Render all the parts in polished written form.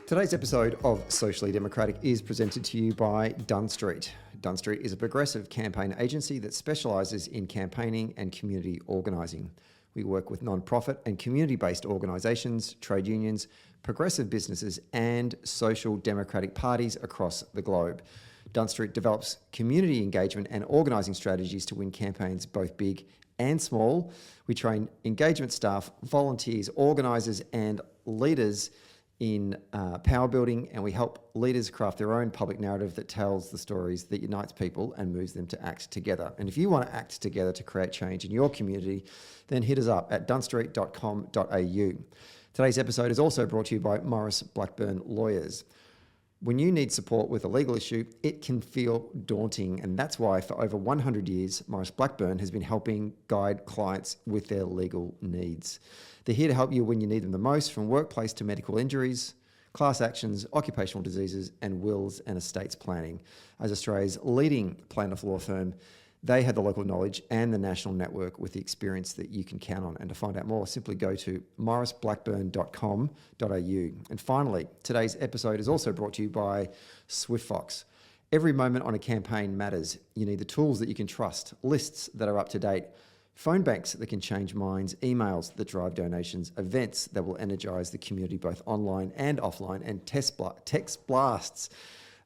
Today's episode of Socially Democratic is presented to you by Dunn. Dunn is a progressive campaign agency that specialises in campaigning and community organising. We work with non-profit and community-based organisations, trade unions, progressive businesses and social democratic parties across the globe. Dunn develops community engagement and organising strategies to win campaigns both big and small. We train engagement staff, volunteers, organisers and leaders in power building, and we help leaders craft their own public narrative that tells the stories that unites people and moves them to act together. And if you want to act together to create change in your community, then hit us up at dunstreet.com.au. Today's episode is also brought to you by Maurice Blackburn Lawyers. When you need support with a legal issue, it can feel daunting, and that's why for over 100 years, Maurice Blackburn has been helping guide clients with their legal needs. They're here to help you when you need them the most, from workplace to medical injuries, class actions, occupational diseases, and wills and estates planning. As Australia's leading plaintiff law firm, they have the local knowledge and the national network with the experience that you can count on. And to find out more, simply go to mauriceblackburn.com.au. And finally, today's episode is also brought to you by SwiftFox. Every moment on a campaign matters. You need the tools that you can trust, lists that are up to date, phone banks that can change minds, emails that drive donations, events that will energise the community both online and offline, and text blasts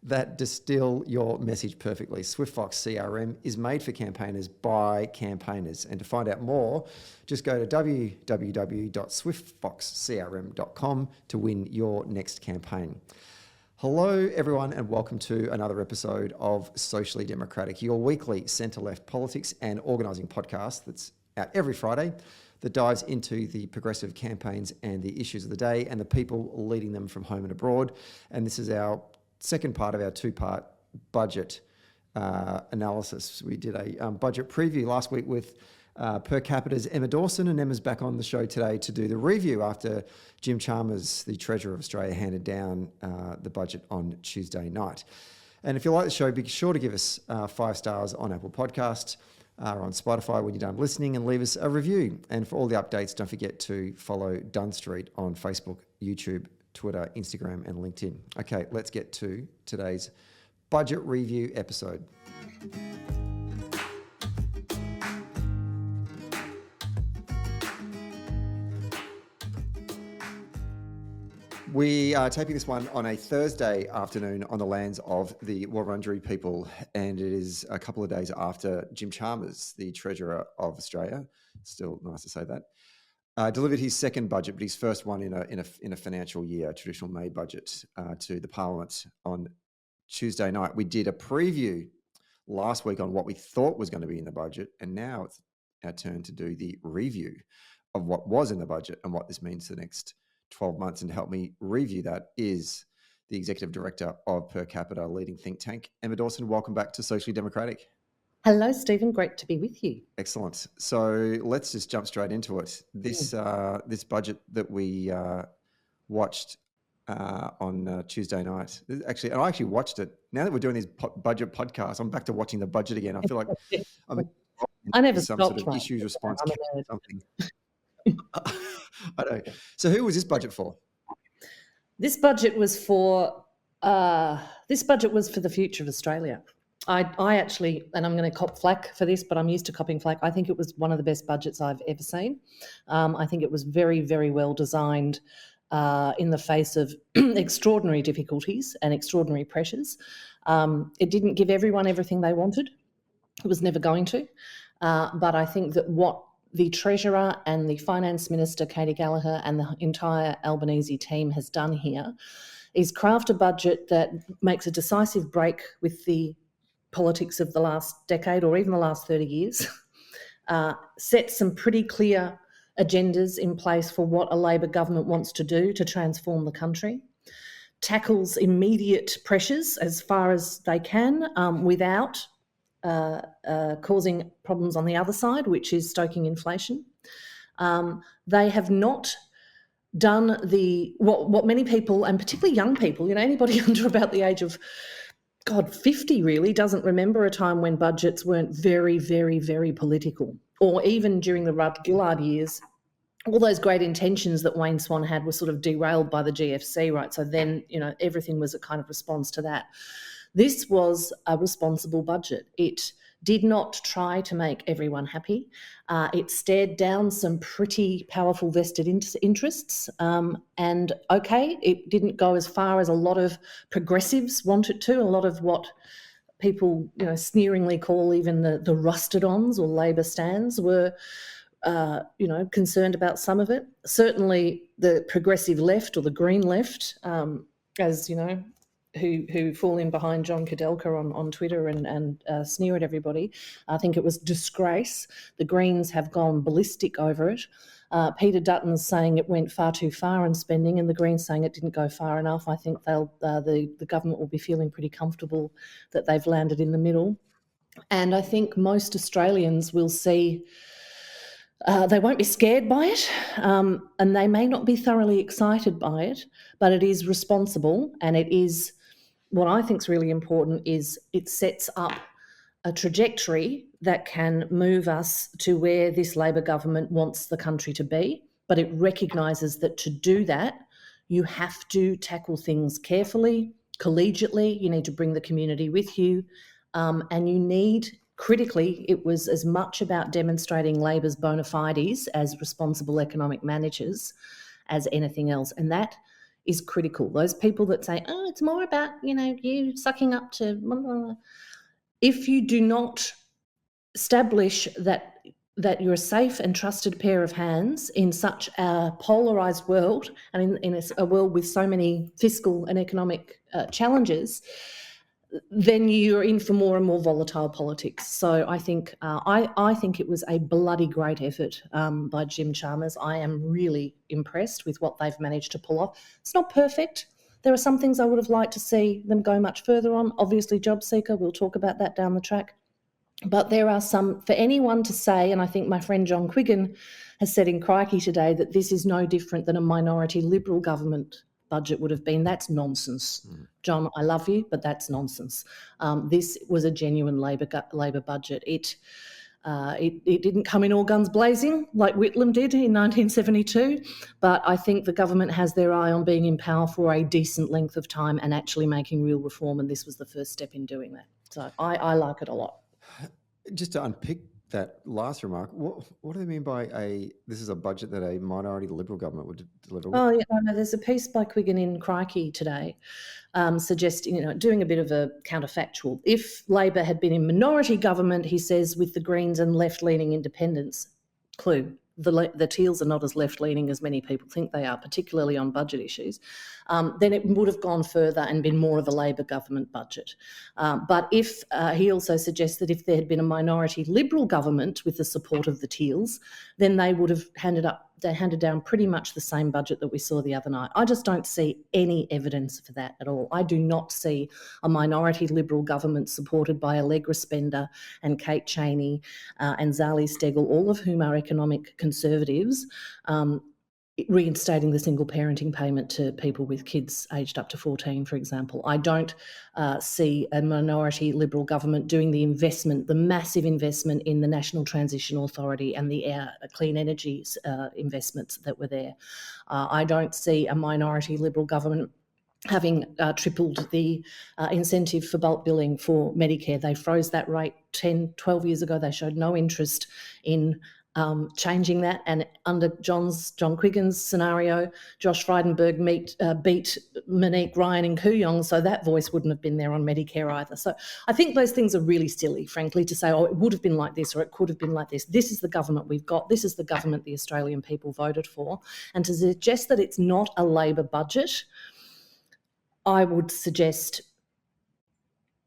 that distill your message perfectly. SwiftFox CRM is made for campaigners by campaigners. And to find out more, just go to www.swiftfoxcrm.com to win your next campaign. Hello, everyone, and welcome to another episode of Socially Democratic, your weekly centre-left politics and organising podcast that's out every Friday that dives into the progressive campaigns and the issues of the day and the people leading them from home and abroad. And this is our second part of our two-part budget analysis. We did a budget preview last week with Per Capita's Emma Dawson, and Emma's back on the show today to do the review after Jim Chalmers, the Treasurer of Australia, handed down the budget on Tuesday night. And if you like the show, be sure to give us 5 stars on Apple Podcasts or on Spotify when you're done listening, and leave us a review. And for all the updates, don't forget to follow Dunn Street on Facebook, YouTube, Twitter, Instagram and LinkedIn. Okay, let's get to today's budget review episode. We are taping this one on a Thursday afternoon on the lands of the Wurundjeri people, and it is a couple of days after Jim Chalmers, the Treasurer of Australia, still nice to say that, delivered his second budget, but his first one in a financial year, a traditional May budget, to the Parliament on Tuesday night. We did a preview last week on what we thought was going to be in the budget, and now it's our turn to do the review of what was in the budget and what this means for the next 12 months. And to help me review that is the Executive Director of Per Capita, leading think tank, Emma Dawson. Welcome back to Socially Democratic. Hello, Stephen. Great to be with you. Excellent. So let's just jump straight into it. This budget that we watched on Tuesday night. Actually, I actually watched it. Now that we're doing these budget podcasts, I'm back to watching the budget again. I feel like I never some stopped. sort of issues response something. I don't. So who was this budget for? This budget was for the future of Australia. I actually, and I'm going to cop flack for this, but I'm used to copping flack. I think it was one of the best budgets I've ever seen. I think it was very, very well designed in the face of extraordinary difficulties and extraordinary pressures. It didn't give everyone everything they wanted. It was never going to. But I think that what the Treasurer and the Finance Minister, Katie Gallagher, and the entire Albanese team has done here is craft a budget that makes a decisive break with the politics of the last decade or even the last 30 years, set some pretty clear agendas in place for what a Labor government wants to do to transform the country, tackles immediate pressures as far as they can without causing problems on the other side, which is stoking inflation. They have not done what many people, and particularly young people, anybody under about the age of 50 really doesn't remember a time when budgets weren't very, very, very political, or even during the Rudd Gillard years all those great intentions that Wayne Swan had were sort of derailed by the GFC, right? So then, everything was a kind of response to that. This was a responsible budget. It did not try to make everyone happy. It stared down some pretty powerful vested interests. And okay, it didn't go as far as a lot of progressives want it to, a lot of what people sneeringly call even the rusted-ons or Labor stands were concerned about some of it. Certainly the progressive left or the green left, as who fall in behind John Kudelka on Twitter and sneer at everybody. I think it was disgrace. The Greens have gone ballistic over it. Peter Dutton's saying it went far too far in spending, and the Greens saying it didn't go far enough. I think the government will be feeling pretty comfortable that they've landed in the middle. And I think most Australians will see they won't be scared by it, and they may not be thoroughly excited by it, but it is responsible, and it is, what I think is really important is it sets up a trajectory that can move us to where this Labor government wants the country to be, but it recognises that to do that, you have to tackle things carefully, collegiately, you need to bring the community with you, and you need... Critically, it was as much about demonstrating Labor's bona fides as responsible economic managers as anything else. And that is critical. Those people that say, oh, it's more about, you sucking up to... Blah, blah, blah. If you do not establish that you're a safe and trusted pair of hands in such a polarised world and in a world with so many fiscal and economic challenges, then you're in for more and more volatile politics. So I think I think it was a bloody great effort by Jim Chalmers. I am really impressed with what they've managed to pull off. It's not perfect. There are some things I would have liked to see them go much further on. Obviously, job seeker, we'll talk about that down the track. But there are some, for anyone to say, and I think my friend John Quiggin has said in Crikey today, that this is no different than a minority Liberal government budget would have been, that's nonsense. John, I love you, but that's nonsense. This was a genuine Labor budget. It didn't come in all guns blazing like Whitlam did in 1972, but I think the government has their eye on being in power for a decent length of time and actually making real reform, and this was the first step in doing that. So I like it a lot. Just to unpick that last remark, what do they mean by this is a budget that a minority Liberal government would deliver? Oh, yeah, no, there's a piece by Quiggin in Crikey today suggesting, doing a bit of a counterfactual. If Labor had been in minority government, he says, with the Greens and left-leaning independents, clue, the Teals are not as left-leaning as many people think they are, particularly on budget issues, then it would have gone further and been more of a Labor government budget. But if he also suggests that if there had been a minority Liberal government with the support of the Teals, then they would have handed down pretty much the same budget that we saw the other night. I just don't see any evidence for that at all. I do not see a minority Liberal government supported by Allegra Spender and Kate Chaney and Zali Steggall, all of whom are economic conservatives, reinstating the single parenting payment to people with kids aged up to 14, for example. I don't see a minority Liberal government doing the investment, the massive investment in the National Transition Authority and the clean energy investments that were there. I don't see a minority Liberal government having tripled the incentive for bulk billing for Medicare. They froze that rate 10, 12 years ago. They showed no interest in changing that, and under John Quiggin's scenario, Josh Frydenberg beat Monique Ryan in Kooyong, so that voice wouldn't have been there on Medicare either. So I think those things are really silly, frankly, to say, oh, it would have been like this or it could have been like this. This is the government we've got. This is the government the Australian people voted for. And to suggest that it's not a Labor budget, I would suggest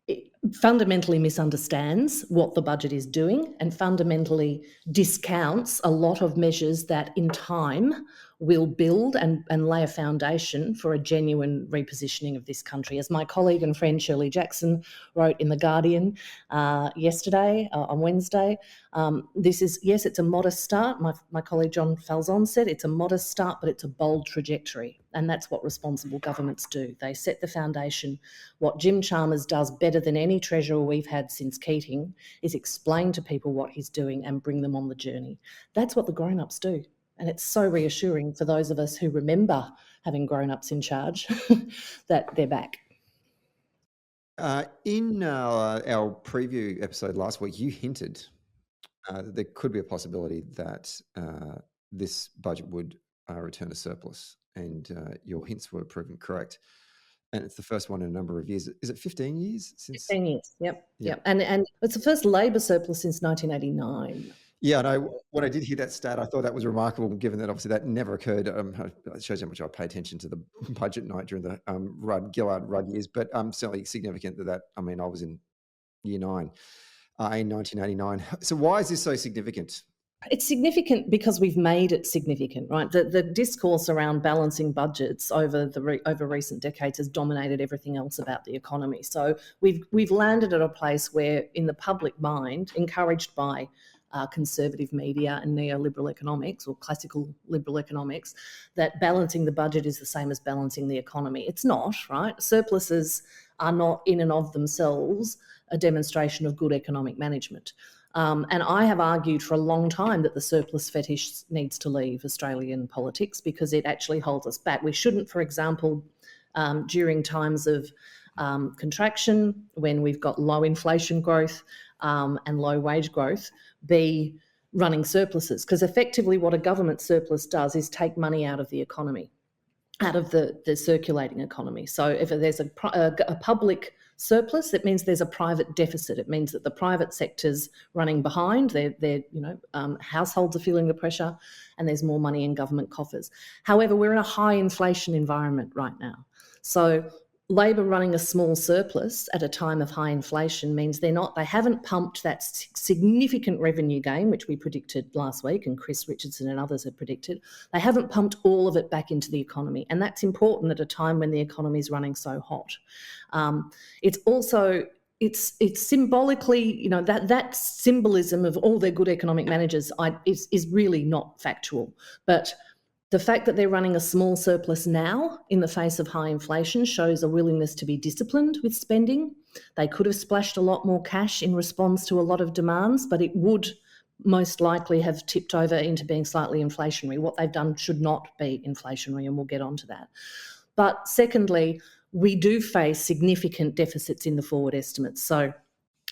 it fundamentally misunderstands what the budget is doing and fundamentally discounts a lot of measures that in time will build and lay a foundation for a genuine repositioning of this country. As my colleague and friend Shirley Jackson wrote in The Guardian yesterday, on Wednesday, this is, yes, it's a modest start. My colleague John Falzon said it's a modest start, but it's a bold trajectory. And that's what responsible governments do. They set the foundation. What Jim Chalmers does better than any treasurer we've had since Keating is explain to people what he's doing and bring them on the journey. That's what the grown-ups do. And it's so reassuring for those of us who remember having grown-ups in charge that they're back. In our preview episode last week, you hinted that there could be a possibility that this budget would return a surplus, and your hints were proven correct. And it's the first one in a number of years. Is it 15 years since? 15 years, yep. And it's the first Labor surplus since 1989. Yeah, no, when I did hear that stat, I thought that was remarkable, given that obviously that never occurred. It shows how much I pay attention to the budget night during the Gillard-Rudd years, but certainly significant that, I was in year 9 in 1989. So why is this so significant? It's significant because we've made it significant, right? The discourse around balancing budgets over recent decades has dominated everything else about the economy. So we've landed at a place where, in the public mind, encouraged by conservative media and neoliberal economics, or classical liberal economics, that balancing the budget is the same as balancing the economy. It's not, right? Surpluses are not in and of themselves a demonstration of good economic management. And I have argued for a long time that the surplus fetish needs to leave Australian politics because it actually holds us back. We shouldn't, for example, during times of contraction, when we've got low inflation growth and low wage growth, be running surpluses, because effectively what a government surplus does is take money out of the economy, out of the circulating economy. So if there's a public surplus, it means there's a private deficit. It means that the private sector's running behind. Households are feeling the pressure, and there's more money in government coffers. However, we're in a high inflation environment right now. So Labor running a small surplus at a time of high inflation means they haven't pumped that significant revenue gain, which we predicted last week, and Chris Richardson and others have predicted. They haven't pumped all of it back into the economy, and that's important at a time when the economy is running so hot. It's also it's symbolically, that symbolism of all their good economic managers is really not factual, but the fact that they're running a small surplus now in the face of high inflation shows a willingness to be disciplined with spending. They could have splashed a lot more cash in response to a lot of demands, but it would most likely have tipped over into being slightly inflationary. What they've done should not be inflationary, and we'll get onto that. But secondly, we do face significant deficits in the forward estimates. So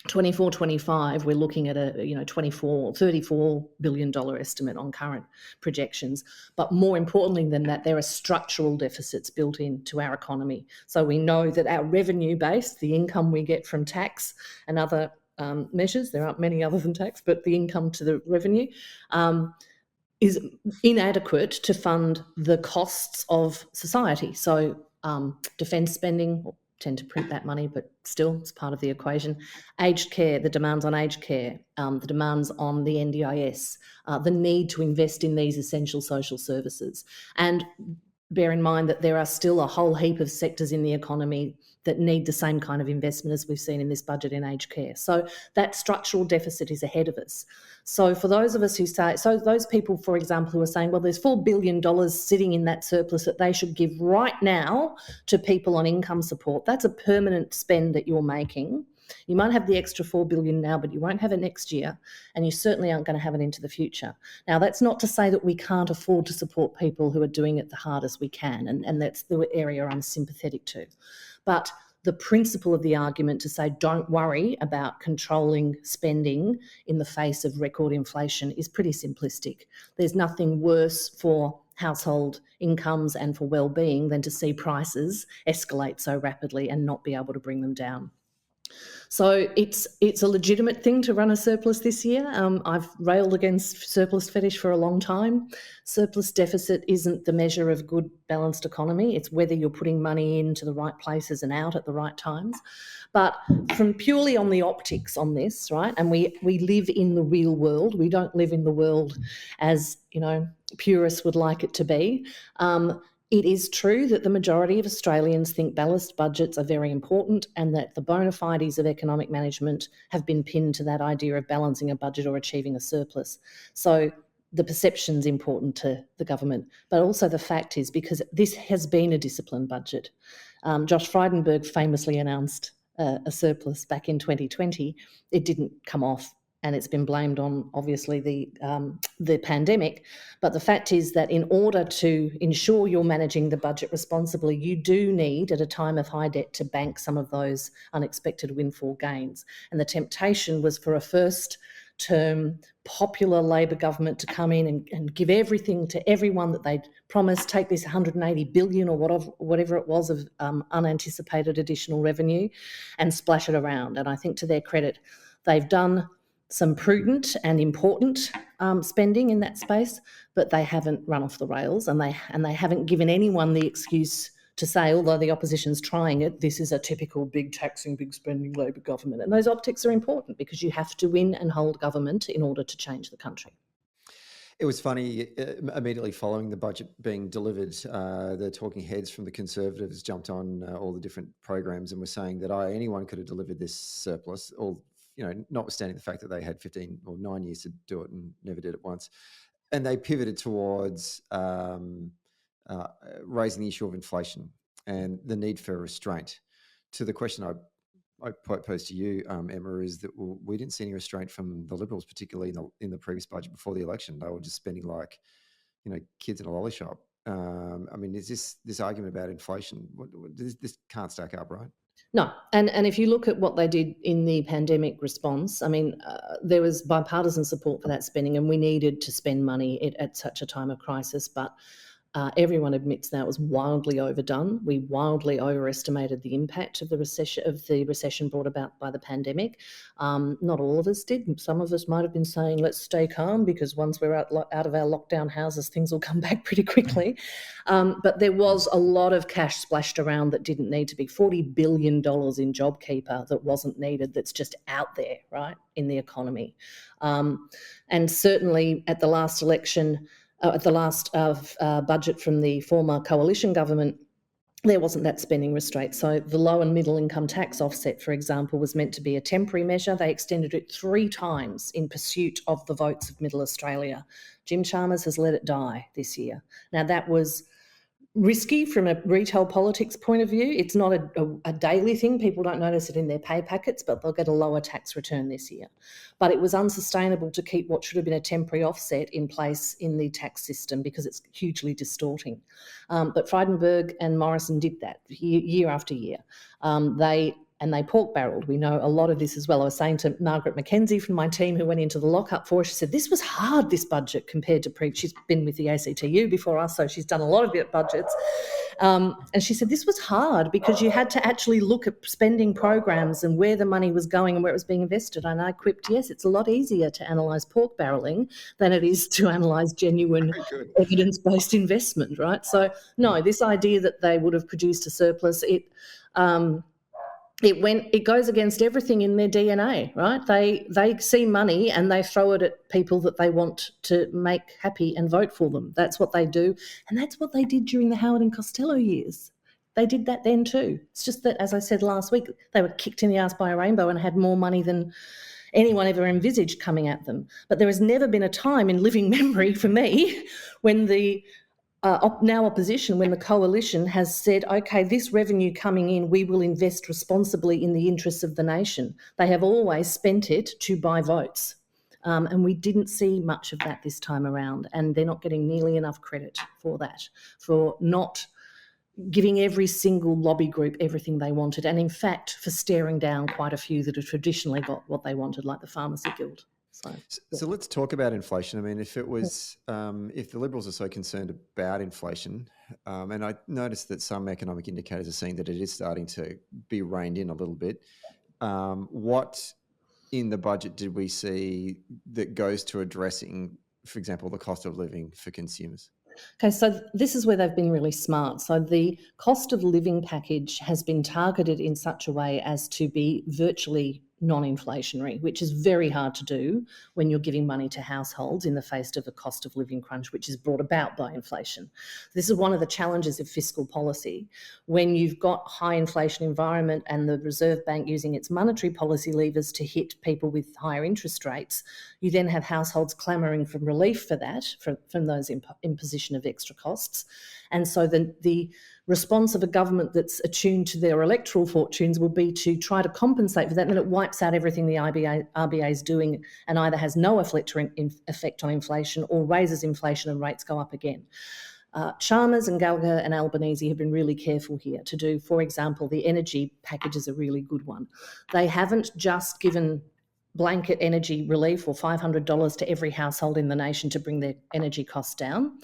24-25, we're looking at a $34 billion estimate on current projections. But more importantly than that, there are structural deficits built into our economy. So we know that our revenue base, the income we get from tax and other measures, there aren't many other than tax, but the income to the revenue is inadequate to fund the costs of society. So defence spending, tend to print that money, but still it's part of the equation. Aged care, the demands on aged care, the demands on the NDIS, the need to invest in these essential social services. And bear in mind that there are still a whole heap of sectors in the economy that need the same kind of investment as we've seen in this budget in aged care. So that structural deficit is ahead of us. So for those of us who say, so those people, for example, who are saying, well, there's $4 billion sitting in that surplus that they should give right now to people on income support, that's a permanent spend that you're making. You might have the extra $4 billion now, but you won't have it next year, and you certainly aren't going to have it into the future. Now, that's not to say that we can't afford to support people who are doing it the hardest we can, and that's the area I'm sympathetic to. But the principle of the argument to say don't worry about controlling spending in the face of record inflation is pretty simplistic. There's nothing worse for household incomes and for well-being than to see prices escalate so rapidly and not be able to bring them down. So it's a legitimate thing to run a surplus this year. I've railed against surplus fetish for a long time. Surplus deficit isn't the measure of good balanced economy. It's whether you're putting money into the right places and out at the right times. But from purely on the optics on this, right, and we live in the real world. We don't live in the world as, purists would like it to be. It is true that the majority of Australians think balanced budgets are very important, and that the bona fides of economic management have been pinned to that idea of balancing a budget or achieving a surplus. So the perception's important to the government, but also the fact is, because this has been a disciplined budget. Josh Frydenberg famously announced a surplus back in 2020. It didn't come off and it's been blamed on, obviously, the pandemic. But the fact is that in order to ensure you're managing the budget responsibly, you do need, at a time of high debt, to bank some of those unexpected windfall gains. And the temptation was for a first-term popular Labor government to come in and give everything to everyone that they'd promised, take this 180 billion or whatever it was of unanticipated additional revenue and splash it around. And I think, to their credit, they've done some prudent and important spending in that space, but they haven't run off the rails, and they haven't given anyone the excuse to say, although the opposition's trying it, this is a typical big taxing, big spending Labor government. And those optics are important, because you have to win and hold government in order to change the country. It was funny, immediately following the budget being delivered, the talking heads from the Conservatives jumped on all the different programs and were saying that anyone could have delivered this surplus, notwithstanding the fact that they had 15 or 9 years to do it and never did it once. And they pivoted towards raising the issue of inflation and the need for restraint. To the question I posed to you, Emma, is that we didn't see any restraint from the Liberals, particularly in the previous budget before the election. They were just spending like, kids in a lolly shop. Is this argument about inflation? This can't stack up, right? No, and if you look at what they did in the pandemic response, there was bipartisan support for that spending, and we needed to spend money at such a time of crisis, but everyone admits now it was wildly overdone. We wildly overestimated the impact of the recession brought about by the pandemic. Not all of us did. Some of us might have been saying, let's stay calm, because once we're out of our lockdown houses, things will come back pretty quickly. But there was a lot of cash splashed around that didn't need to be. $40 billion in JobKeeper that wasn't needed, that's just out there, right, in the economy. And certainly at the last election, at the last budget from the former coalition government, there wasn't that spending restraint. So the low and middle income tax offset, for example, was meant to be a temporary measure. They extended it 3 times in pursuit of the votes of Middle Australia. Jim Chalmers has let it die this year. Now, that was risky from a retail politics point of view. It's not a daily thing. People don't notice it in their pay packets, but they'll get a lower tax return this year. But it was unsustainable to keep what should have been a temporary offset in place in the tax system, because it's hugely distorting. But Frydenberg and Morrison did that year after year. They pork-barreled. We know a lot of this as well. I was saying to Margaret McKenzie from my team, who went into the lockup for us, she said, this was hard, this budget, compared to she's been with the ACTU before us, so she's done a lot of budgets. And she said, this was hard because you had to actually look at spending programs and where the money was going and where it was being invested. And I quipped, yes, it's a lot easier to analyse pork-barrelling than it is to analyse genuine evidence-based investment, right? So, no, this idea that they would have produced a surplus, it goes against everything in their DNA, right? They see money and they throw it at people that they want to make happy and vote for them. That's what they do. And that's what they did during the Howard and Costello years. They did that then too. It's just that, as I said last week, they were kicked in the arse by a rainbow and had more money than anyone ever envisaged coming at them. But there has never been a time in living memory for me when the now opposition, when the coalition has said, okay, this revenue coming in, we will invest responsibly in the interests of the nation. They have always spent it to buy votes. And we didn't see much of that this time around. And they're not getting nearly enough credit for that, for not giving every single lobby group everything they wanted. And in fact, for staring down quite a few that have traditionally got what they wanted, like the Pharmacy Guild. So let's talk about inflation. I mean, if the Liberals are so concerned about inflation, and I noticed that some economic indicators are saying that it is starting to be reined in a little bit, what in the budget did we see that goes to addressing, for example, the cost of living for consumers? Okay, so this is where they've been really smart. So the cost of living package has been targeted in such a way as to be virtually non-inflationary, which is very hard to do when you're giving money to households in the face of a cost of living crunch, which is brought about by inflation. This is one of the challenges of fiscal policy. When you've got high inflation environment and the Reserve Bank using its monetary policy levers to hit people with higher interest rates, you then have households clamouring for relief for that, from those imposition of extra costs. And so the response of a government that's attuned to their electoral fortunes will be to try to compensate for that, and then it wipes out everything the RBA is doing and either has no effect on inflation or raises inflation and rates go up again. Chalmers and Gallagher and Albanese have been really careful here to do, for example, the energy package is a really good one. They haven't just given blanket energy relief or $500 to every household in the nation to bring their energy costs down.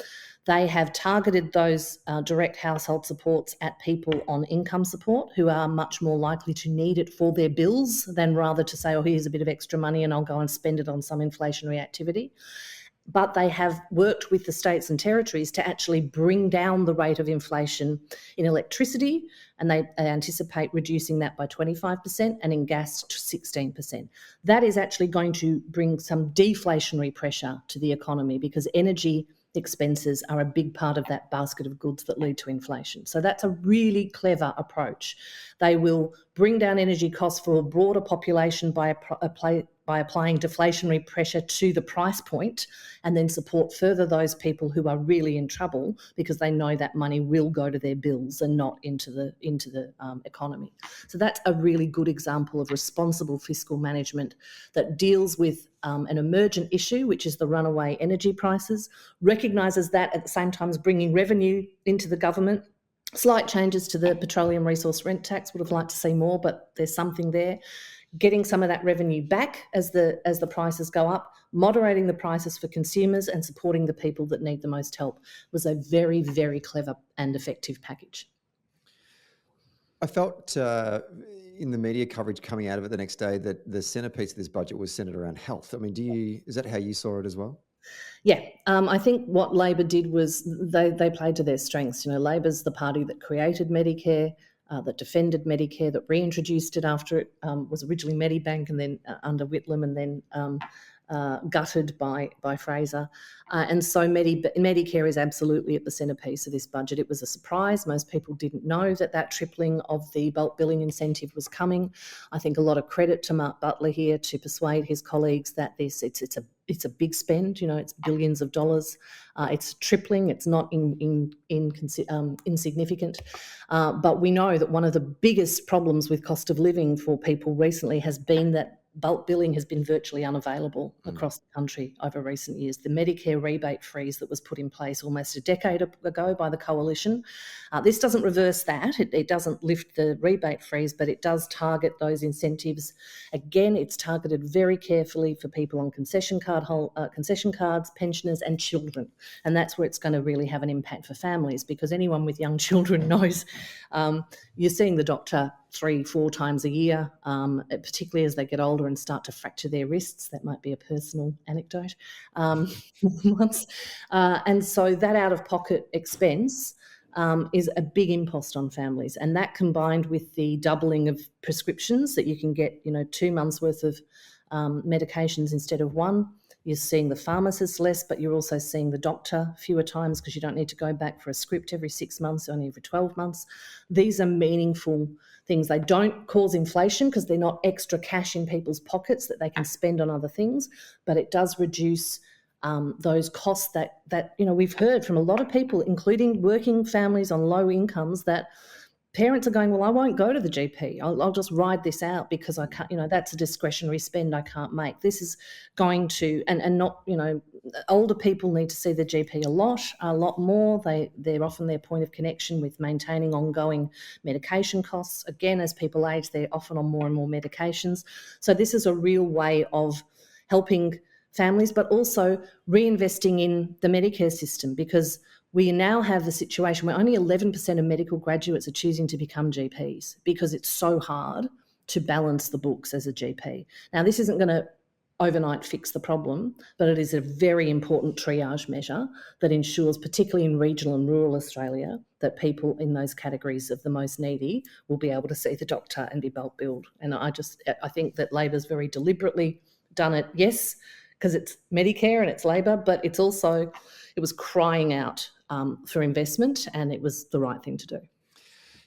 They have targeted those direct household supports at people on income support who are much more likely to need it for their bills than rather to say, oh, here's a bit of extra money and I'll go and spend it on some inflationary activity. But they have worked with the states and territories to actually bring down the rate of inflation in electricity, and they anticipate reducing that by 25%, and in gas to 16%. That is actually going to bring some deflationary pressure to the economy because energy expenses are a big part of that basket of goods that lead to inflation. So that's a really clever approach. They will bring down energy costs for a broader population by applying deflationary pressure to the price point, and then support further those people who are really in trouble because they know that money will go to their bills and not into the economy. So that's a really good example of responsible fiscal management that deals with an emergent issue, which is the runaway energy prices, recognises that at the same time as bringing revenue into the government. Slight changes to the petroleum resource rent tax, would have liked to see more, but there's something there. Getting some of that revenue back as the prices go up, moderating the prices for consumers and supporting the people that need the most help was a very, very clever and effective package. I felt in the media coverage coming out of it the next day that the centrepiece of this budget was centred around health. I mean, is that how you saw it as well? Yeah, I think what Labor did was they played to their strengths. You know, Labor's the party that created Medicare, that defended Medicare, that reintroduced it after it was originally Medibank and then under Whitlam and then gutted by Fraser. And so Medicare is absolutely at the centrepiece of this budget. It was a surprise. Most people didn't know that tripling of the bulk billing incentive was coming. I think a lot of credit to Mark Butler here to persuade his colleagues that it's a big spend. You know, it's billions of dollars. It's tripling. It's not insignificant. But we know that one of the biggest problems with cost of living for people recently has been that bulk billing has been virtually unavailable across the country over recent years. The Medicare rebate freeze that was put in place almost a decade ago by the Coalition, this doesn't reverse that. It doesn't lift the rebate freeze, but it does target those incentives. Again, it's targeted very carefully for people on concession cards, pensioners and children. And that's where it's going to really have an impact for families, because anyone with young children knows you're seeing the doctor 3-4 times a year, particularly as they get older and start to fracture their wrists. That might be a personal anecdote. And so that out-of-pocket expense is a big impost on families. And that combined with the doubling of prescriptions that you can get, 2 months worth of medications instead of 1. You're seeing the pharmacist less, but you're also seeing the doctor fewer times because you don't need to go back for a script every 6 months, only every 12 months. These are meaningful things. They don't cause inflation because they're not extra cash in people's pockets that they can spend on other things, but it does reduce those costs that we've heard from a lot of people, including working families on low incomes, that parents are going, well, I won't go to the GP. I'll just ride this out because I can't, that's a discretionary spend I can't make. This is going to, and not, older people need to see the GP a lot more. They're often their point of connection with maintaining ongoing medication costs. Again, as people age, they're often on more and more medications. So this is a real way of helping families, but also reinvesting in the Medicare system, because we now have the situation where only 11% of medical graduates are choosing to become GPs because it's so hard to balance the books as a GP. Now, this isn't going to overnight fix the problem, but it is a very important triage measure that ensures, particularly in regional and rural Australia, that people in those categories of the most needy will be able to see the doctor and be bulk billed. And I think that Labor's very deliberately done it, yes, because it's Medicare and it's Labor, but it was crying out for investment, and it was the right thing to do.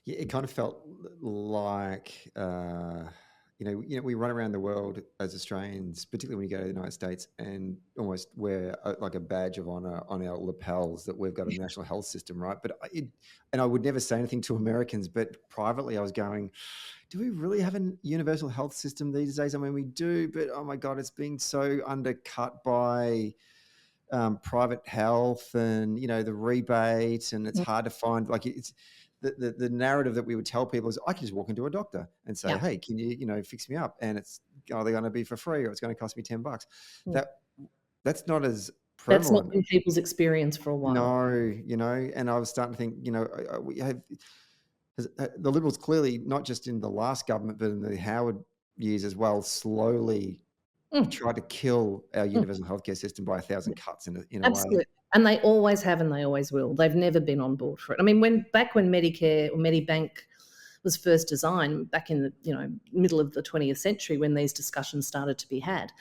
Yeah, it kind of felt like, we run around the world as Australians, particularly when you go to the United States, and almost wear like a badge of honor on our lapels that we've got a national health system, right? And I would never say anything to Americans, but privately I was going, do we really have a universal health system these days? I mean, we do, but oh my God, it's being so undercut by private health and, the rebate, and it's hard to find, like, it's the narrative that we would tell people is I can just walk into a doctor and say, Yeah. hey, can you, fix me up? And it's either going to be for free or it's going to cost me $10. That's not as That's not prevalent. been people's experience for a while. No, and I was starting to think, we have the Liberals clearly, not just in the last government, but in the Howard years as well, slowly tried to kill our universal healthcare system by 1,000 cuts in a Absolutely. way. And they always have and they always will. They've never been on board for it. I mean, back when Medicare or Medibank was first designed, back in the middle of the 20th century, when these discussions started to be had,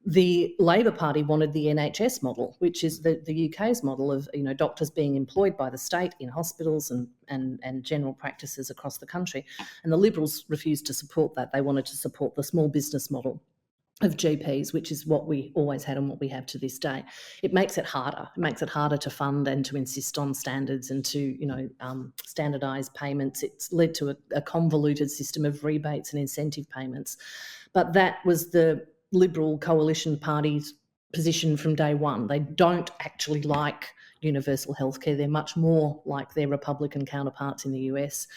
the Labor Party wanted the NHS model, which is the UK's model of doctors being employed by the state in hospitals and general practices across the country. And the Liberals refused to support that. They wanted to support the small business model of GPs, which is what we always had and what we have to this day. It makes it harder. It makes it harder to fund and to insist on standards and to standardise payments. It's led to a convoluted system of rebates and incentive payments. But that was the Liberal coalition party's position from day one. They don't actually like universal healthcare. They're much more like their Republican counterparts in the US.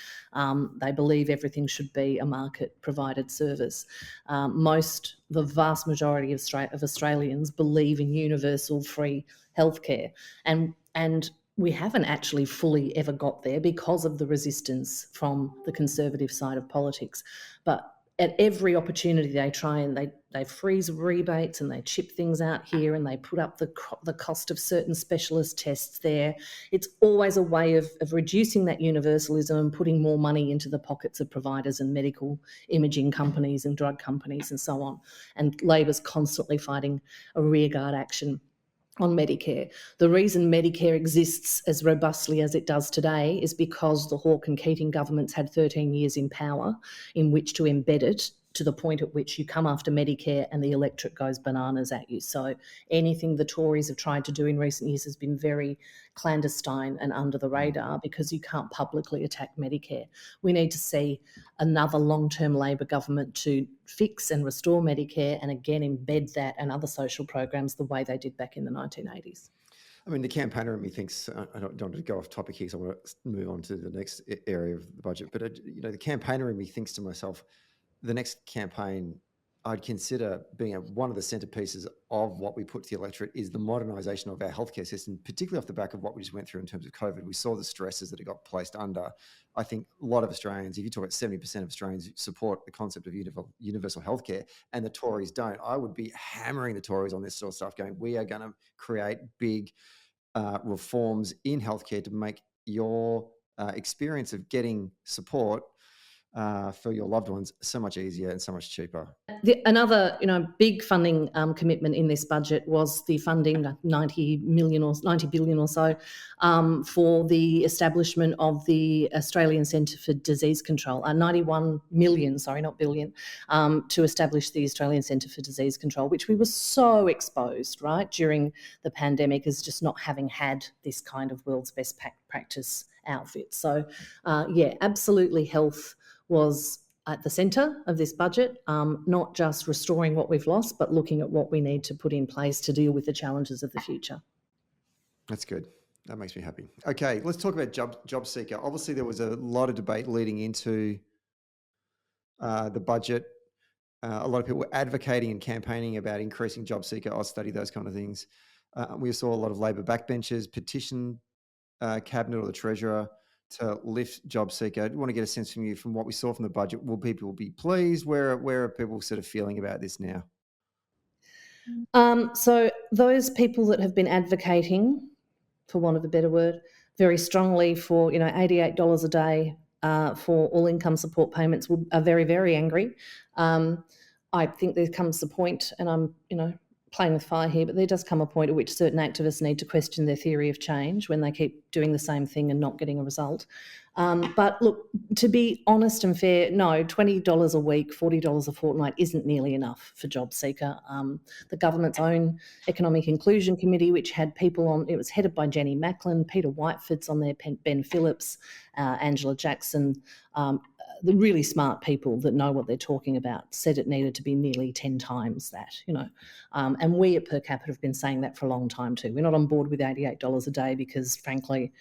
They believe everything should be a market-provided service. The vast majority of Australians believe in universal free healthcare, and we haven't actually fully ever got there because of the resistance from the conservative side of politics. But at every opportunity they try and they freeze rebates and they chip things out here and they put up the cost of certain specialist tests there. It's always a way of reducing that universalism and putting more money into the pockets of providers and medical imaging companies and drug companies and so on. And Labor's constantly fighting a rearguard action on Medicare. The reason Medicare exists as robustly as it does today is because the Hawke and Keating governments had 13 years in power in which to embed it to the point at which you come after Medicare and the electorate goes bananas at you. So anything the Tories have tried to do in recent years has been very clandestine and under the radar because you can't publicly attack Medicare. We need to see another long-term Labor government to fix and restore Medicare and again embed that and other social programs the way they did back in the 1980s. I mean, the campaigner in me thinks, I don't want to go off topic here, so I want to move on to the next area of the budget, but the campaigner in me thinks to myself, the next campaign I'd consider being one of the centerpieces of what we put to the electorate is the modernisation of our healthcare system, particularly off the back of what we just went through in terms of COVID. We saw the stresses that it got placed under. I think a lot of Australians, if you talk about 70% of Australians support the concept of universal healthcare and the Tories don't, I would be hammering the Tories on this sort of stuff going, we are going to create big reforms in healthcare to make your experience of getting support for your loved ones so much easier and so much cheaper. Another, big funding commitment in this budget was the funding, 90 billion or so, for the establishment of the Australian Centre for Disease Control. 91 million, sorry, not billion, to establish the Australian Centre for Disease Control, which we were so exposed, right, during the pandemic as just not having had this kind of world's best practice outfit. So, absolutely, health was at the centre of this budget, not just restoring what we've lost, but looking at what we need to put in place to deal with the challenges of the future. That's good. That makes me happy. Okay, let's talk about job seeker. Obviously, there was a lot of debate leading into the budget. A lot of people were advocating and campaigning about increasing job seeker, Austudy, those kind of things. We saw a lot of Labor backbenchers petition Cabinet or the Treasurer to lift job seeker. I want to get a sense from you from what we saw from the budget. Will people be pleased? Where are people sort of feeling about this now? So those people that have been advocating, for want of a better word, very strongly for $88 a day for all income support payments are very, very angry. I think there comes a point, and I'm playing with fire here, but there does come a point at which certain activists need to question their theory of change when they keep doing the same thing and not getting a result. But look, to be honest and fair, no, $20 a week, $40 a fortnight isn't nearly enough for job seeker. The government's own Economic Inclusion Committee, which had people on, it was headed by Jenny Macklin, Peter Whiteford's on there, Ben Phillips, Angela Jackson, the really smart people that know what they're talking about, said it needed to be nearly 10 times that, and we at Per Capita have been saying that for a long time too. We're not on board with $88 a day because, frankly,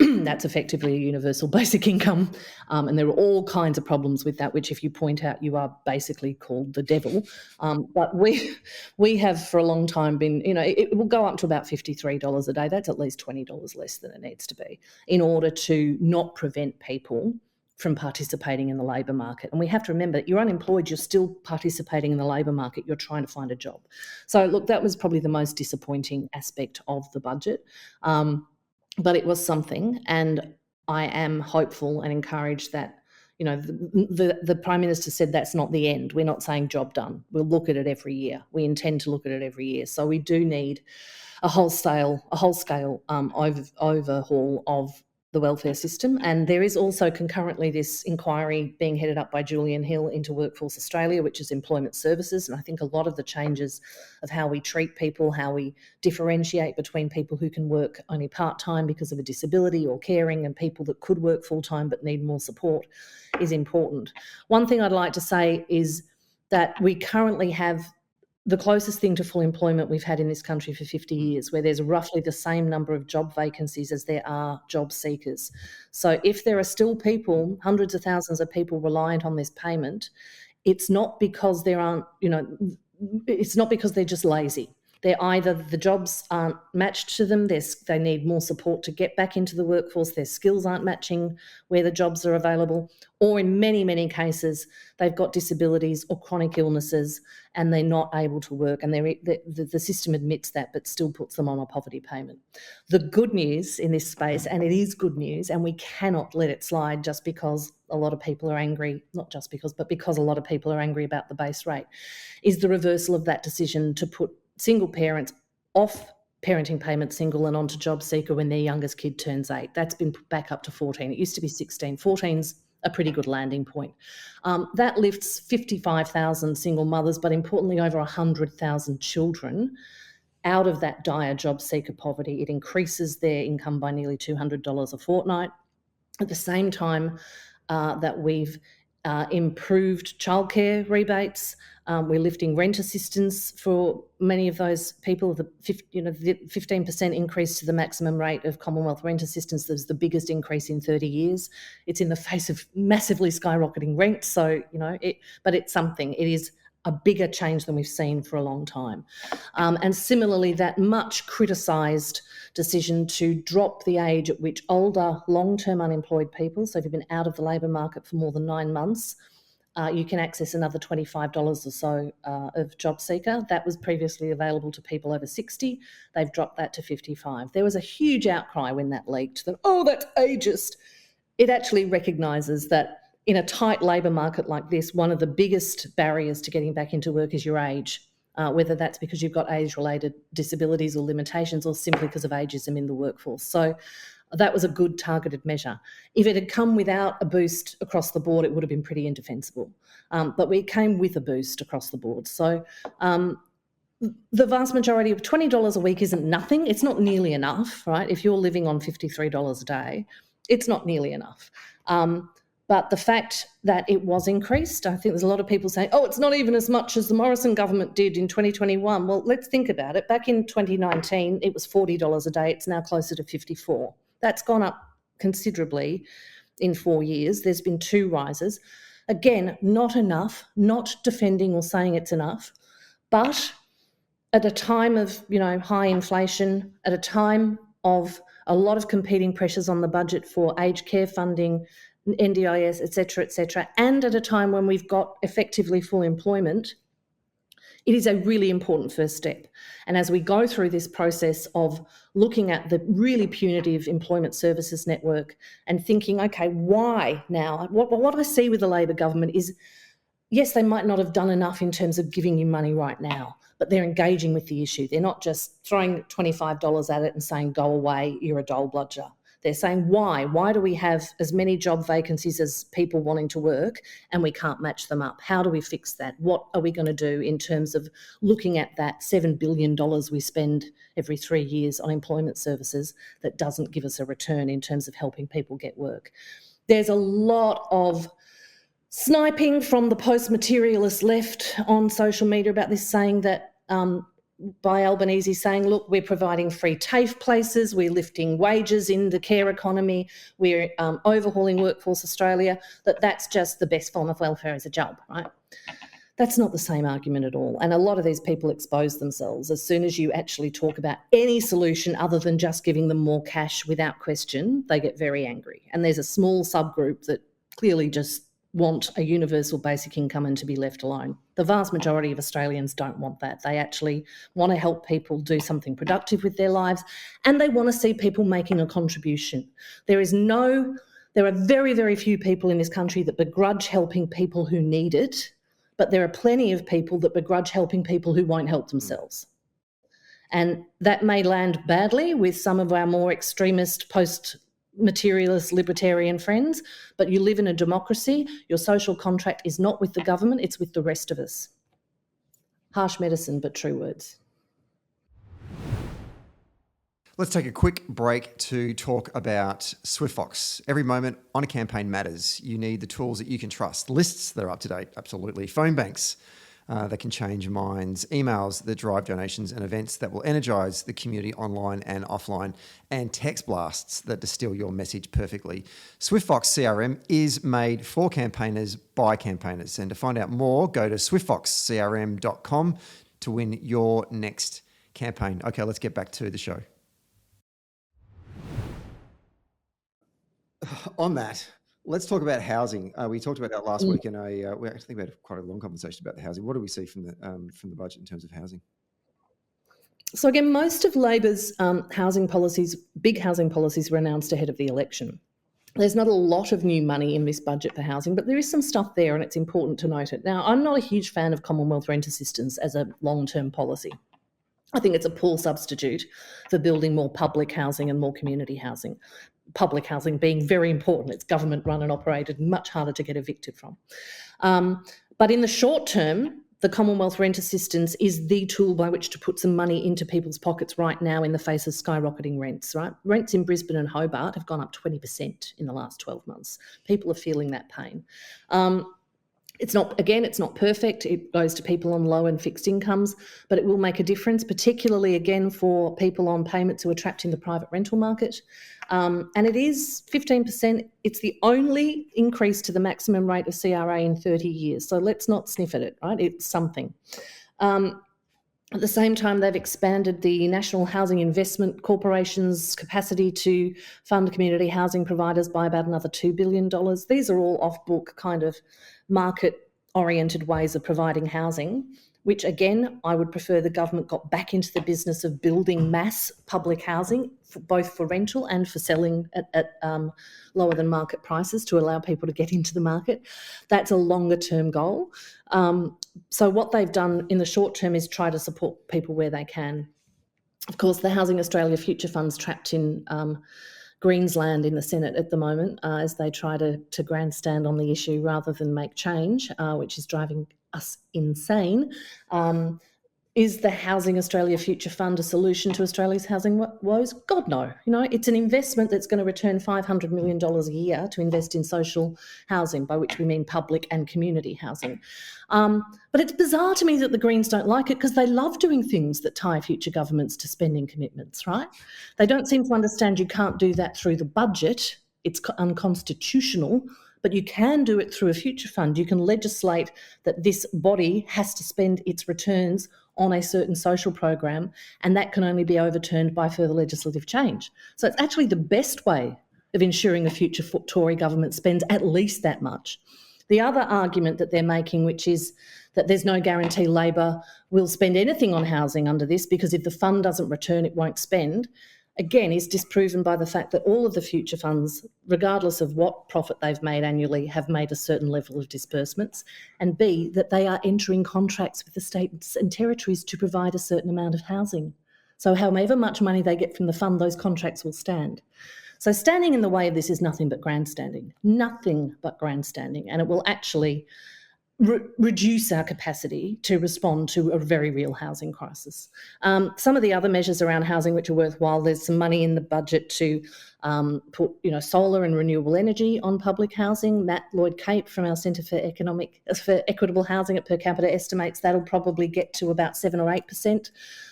that's effectively a universal basic income, and there are all kinds of problems with that, which if you point out, you are basically called the devil. But we have for a long time been, it will go up to about $53 a day. That's at least $20 less than it needs to be in order to not prevent people from participating in the labour market. And we have to remember that you're unemployed, you're still participating in the labour market, you're trying to find a job. So look, that was probably the most disappointing aspect of the budget. But it was something, and I am hopeful and encouraged that, the Prime Minister said that's not the end. We're not saying job done. We'll look at it every year. We intend to look at it every year. So we do need a whole-scale overhaul of the welfare system. And there is also concurrently this inquiry being headed up by Julian Hill into Workforce Australia, which is employment services. And I think a lot of the changes of how we treat people, how we differentiate between people who can work only part-time because of a disability or caring and people that could work full-time but need more support is important. One thing I'd like to say is that we currently have the closest thing to full employment we've had in this country for 50 years, where there's roughly the same number of job vacancies as there are job seekers. So if there are still people, hundreds of thousands of people reliant on this payment, it's not because there aren't, it's not because they're just lazy. They're either the jobs aren't matched to them, they need more support to get back into the workforce, their skills aren't matching where the jobs are available, or in many, many cases, they've got disabilities or chronic illnesses and they're not able to work, and the system admits that but still puts them on a poverty payment. The good news in this space, and it is good news, and we cannot let it slide just because a lot of people are angry, not just because, but because a lot of people are angry about the base rate, is the reversal of that decision to put single parents off parenting payment single and onto job seeker when their youngest kid turns 8. That's been put back up to 14. It used to be 16. 14's a pretty good landing point. That lifts 55,000 single mothers, but importantly over 100,000 children out of that dire job seeker poverty. It increases their income by nearly $200 a fortnight. At the same time that we've improved childcare rebates. We're lifting rent assistance for many of those people. The 15% increase to the maximum rate of Commonwealth rent assistance is the biggest increase in 30 years. It's in the face of massively skyrocketing rent. So, but it's something. It is a bigger change than we've seen for a long time. And similarly, that much criticised decision to drop the age at which older, long-term unemployed people, so if you've been out of the labour market for more than 9 months, you can access another $25 or so of job seeker. That was previously available to people over 60. They've dropped that to 55. There was a huge outcry when that leaked that, that's ageist. It actually recognises that in a tight labour market like this, one of the biggest barriers to getting back into work is your age, whether that's because you've got age-related disabilities or limitations or simply because of ageism in the workforce. So that was a good targeted measure. If it had come without a boost across the board, it would have been pretty indefensible. But it came with a boost across the board. So the vast majority of $20 a week isn't nothing. It's not nearly enough, right? If you're living on $53 a day, it's not nearly enough. But the fact that it was increased, I think there's a lot of people saying, it's not even as much as the Morrison government did in 2021. Well, let's think about it. Back in 2019, it was $40 a day. It's now closer to $54. That's gone up considerably in 4 years. There's been 2 rises. Again, not enough, not defending or saying it's enough, but at a time of, high inflation, at a time of a lot of competing pressures on the budget for aged care funding, NDIS, et cetera, and at a time when we've got effectively full employment, it is a really important first step. And as we go through this process of looking at the really punitive employment services network and thinking, okay, why now? What I see with the Labor government is, yes, they might not have done enough in terms of giving you money right now, but they're engaging with the issue. They're not just throwing $25 at it and saying, go away, you're a dole bludger. They're saying, why? Why do we have as many job vacancies as people wanting to work and we can't match them up? How do we fix that? What are we going to do in terms of looking at that $7 billion we spend every 3 years on employment services that doesn't give us a return in terms of helping people get work? There's a lot of sniping from the post-materialist left on social media about this, saying that by Albanese saying, look, we're providing free TAFE places, we're lifting wages in the care economy, we're overhauling Workforce Australia, that's just the best form of welfare is a job, right? That's not the same argument at all. And a lot of these people expose themselves. As soon as you actually talk about any solution other than just giving them more cash without question, they get very angry. And there's a small subgroup that clearly just want a universal basic income and to be left alone. The vast majority of Australians don't want that. They actually want to help people do something productive with their lives, and they want to see people making a contribution. There are very, very few people in this country that begrudge helping people who need it, but there are plenty of people that begrudge helping people who won't help themselves. And that may land badly with some of our more extremist post-materialist libertarian friends, but you live in a democracy. Your social contract is not with the government, it's with the rest of us. Harsh medicine, but true words. Let's take a quick break to talk about SwiftFox. Every moment on a campaign matters. You need the tools that you can trust. Lists that are up to date, absolutely. Phone banks that can change minds. Emails that drive donations, and events that will energise the community online and offline. And text blasts that distill your message perfectly. SwiftFox CRM is made for campaigners by campaigners. And to find out more, go to swiftfoxcrm.com to win your next campaign. Okay, let's get back to the show. On that, let's talk about housing. We talked about that last week, and we actually had quite a long conversation about the housing. What do we see from the budget in terms of housing? So again, most of Labor's housing policies, big housing policies, were announced ahead of the election. There's not a lot of new money in this budget for housing, but there is some stuff there, and it's important to note it. Now, I'm not a huge fan of Commonwealth rent assistance as a long-term policy. I think it's a poor substitute for building more public housing and more community housing. Public housing being very important. It's government run and operated, much harder to get evicted from. But in the short term, the Commonwealth rent assistance is the tool by which to put some money into people's pockets right now in the face of skyrocketing rents, right? Rents in Brisbane and Hobart have gone up 20% in the last 12 months. People are feeling that pain. It's not perfect. It goes to people on low and fixed incomes, but it will make a difference, particularly, again, for people on payments who are trapped in the private rental market. And it is 15%. It's the only increase to the maximum rate of CRA in 30 years. So let's not sniff at it, right? It's something. At the same time, they've expanded the National Housing Investment Corporation's capacity to fund community housing providers by about another $2 billion. These are all off-book kind of market-oriented ways of providing housing, which, again, I would prefer the government got back into the business of building mass public housing, both for rental and for selling at lower than market prices to allow people to get into the market. That's a longer-term goal. So what they've done in the short term is try to support people where they can. Of course, the Housing Australia Future Fund's trapped in Greensland in the Senate at the moment as they try to grandstand on the issue rather than make change, which is driving us insane. Is the Housing Australia Future Fund a solution to Australia's housing woes? God, no. It's an investment that's going to return $500 million a year to invest in social housing, by which we mean public and community housing. But it's bizarre to me that the Greens don't like it because they love doing things that tie future governments to spending commitments, right? They don't seem to understand you can't do that through the budget. It's unconstitutional. But you can do it through a future fund. You can legislate that this body has to spend its returns on a certain social program, and that can only be overturned by further legislative change. So it's actually the best way of ensuring a future Tory government spends at least that much. The other argument that they're making, which is that there's no guarantee Labor will spend anything on housing under this because if the fund doesn't return, it won't spend, again, is disproven by the fact that all of the future funds, regardless of what profit they've made annually, have made a certain level of disbursements, and B, that they are entering contracts with the states and territories to provide a certain amount of housing. So however much money they get from the fund, those contracts will stand. So standing in the way of this is nothing but grandstanding, and it will actually reduce our capacity to respond to a very real housing crisis. Some of the other measures around housing which are worthwhile, there's some money in the budget to put solar and renewable energy on public housing. Matt Lloyd-Cape from our Centre for Equitable Housing at Per Capita estimates that'll probably get to about 7 or 8%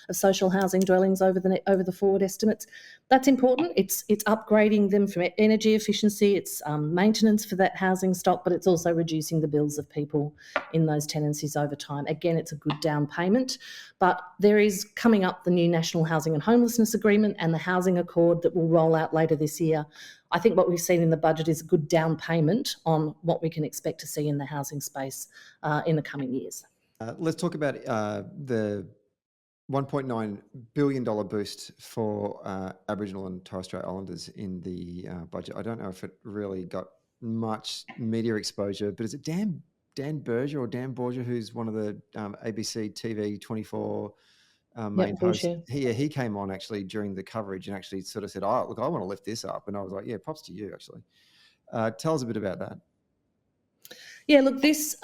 of social housing dwellings over the forward estimates. That's important. It's upgrading them from energy efficiency, it's maintenance for that housing stock, but it's also reducing the bills of people in those tenancies over time. Again, it's a good down payment, but there is coming up the new National Housing and Homelessness Agreement and the Housing Accord that will roll out later this year. I think what we've seen in the budget is a good down payment on what we can expect to see in the housing space in the coming years. Let's talk about the $1.9 billion boost for Aboriginal and Torres Strait Islanders in the budget. I don't know if it really got much media exposure, but is it Dan Borgia, who's one of the ABC TV 24 main hosts? He came on actually during the coverage and actually sort of said, "Oh, look, I want to lift this up," and I was like, "Yeah, props to you." Actually, tell us a bit about that. Yeah, look, this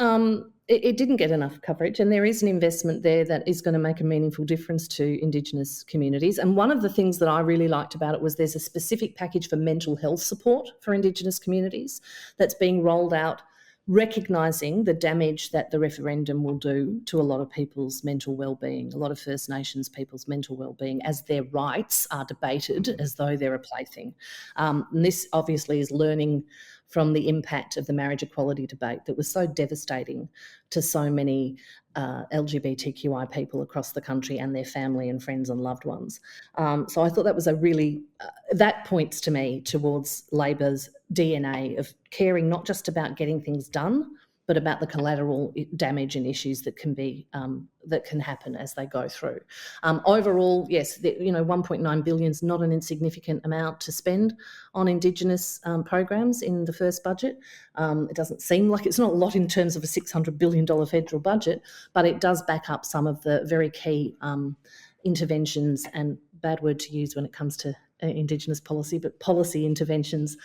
it didn't get enough coverage, and there is an investment there that is going to make a meaningful difference to Indigenous communities. And one of the things that I really liked about it was there's a specific package for mental health support for Indigenous communities that's being rolled out, recognising the damage that the referendum will do to a lot of people's mental well-being, a lot of First Nations people's mental well-being, as their rights are debated as though they're a plaything. And this obviously is learning from the impact of the marriage equality debate that was so devastating to so many LGBTQI people across the country and their family and friends and loved ones. So I thought that was that points to me towards Labor's DNA of caring not just about getting things done, but about the collateral damage and issues that can happen as they go through. Overall, yes, $1.9 billion is not an insignificant amount to spend on Indigenous programs in the first budget. It doesn't seem like it's not a lot in terms of a $600 billion federal budget, but it does back up some of the very key interventions, and bad word to use when it comes to Indigenous policy, but policy interventions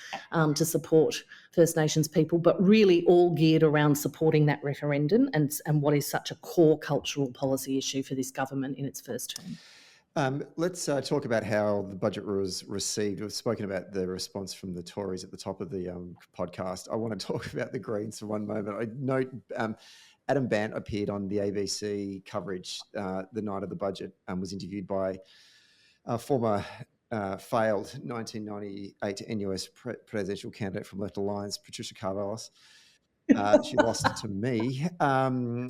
to support First Nations people, but really all geared around supporting that referendum and what is such a core cultural policy issue for this government in its first term. Let's talk about how the budget was received. We've spoken about the response from the Tories at the top of the podcast. I want to talk about the Greens for one moment. I note Adam Bandt appeared on the ABC coverage the night of the budget and was interviewed by former failed 1998 NUS presidential candidate from Left Alliance, Patricia Karvelas. She lost to me in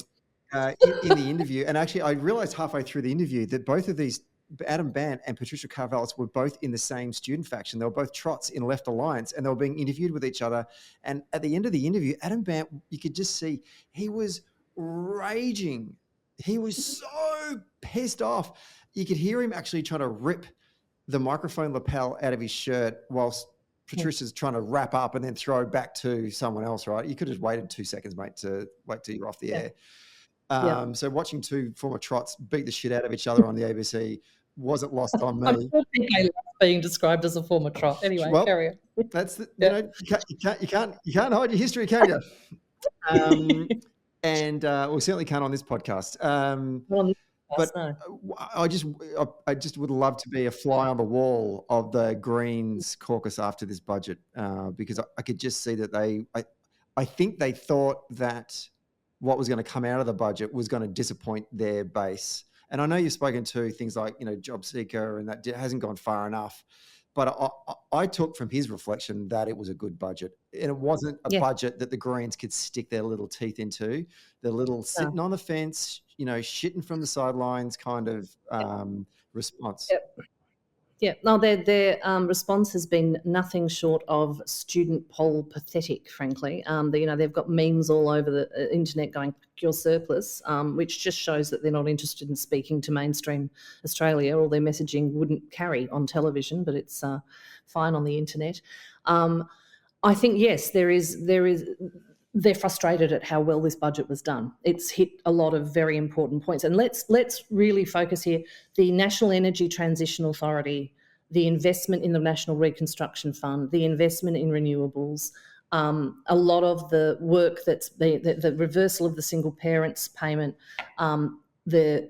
the interview. And actually, I realised halfway through the interview that both of these, Adam Bandt and Patricia Karvelas, were both in the same student faction. They were both trots in Left Alliance, and they were being interviewed with each other. And at the end of the interview, Adam Bandt, you could just see he was raging. He was so pissed off. You could hear him actually trying to rip the microphone lapel out of his shirt whilst Patricia's trying to wrap up and then throw back to someone else, right? You could have waited 2 seconds, mate, to wait till you're off the air. So watching two former trots beat the shit out of each other on the ABC wasn't lost on me. I'm still thinking being described as a former trot. Anyway, carry on. That's you can't hide your history, can you? And we certainly can't on this podcast. But I just would love to be a fly on the wall of the Greens caucus after this budget because I could just see that I think they thought that what was going to come out of the budget was going to disappoint their base. And I know you've spoken to things like, Job Seeker, and that hasn't gone far enough. But I took from his reflection that it was a good budget. And it wasn't a budget that the Greens could stick their little teeth into. The little sitting on the fence, shitting from the sidelines kind of response. Yeah, no, their response has been nothing short of student poll pathetic, frankly. They've got memes all over the internet going, "You're surplus," which just shows that they're not interested in speaking to mainstream Australia, or their messaging wouldn't carry on television, but it's fine on the internet. I think, yes, they're frustrated at how well this budget was done. It's hit a lot of very important points. And let's really focus here. The National Energy Transition Authority the investment in the National Reconstruction Fund, the investment in renewables, a lot of the work that's the reversal of the single parents payment, the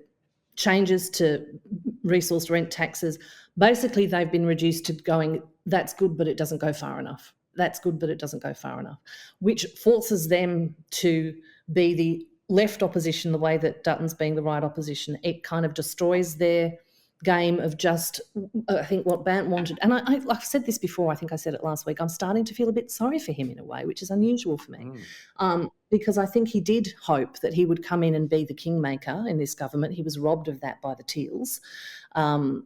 changes to resource rent taxes, basically they've been reduced to going, that's good, but it doesn't go far enough. That's good, but it doesn't go far enough, which forces them to be the left opposition the way that Dutton's being the right opposition. It kind of destroys their game of just, I think, what Bant wanted. And I've said this before, I think I said it last week, I'm starting to feel a bit sorry for him in a way, which is unusual for me, because I think he did hope that he would come in and be the kingmaker in this government. He was robbed of that by the Teals, and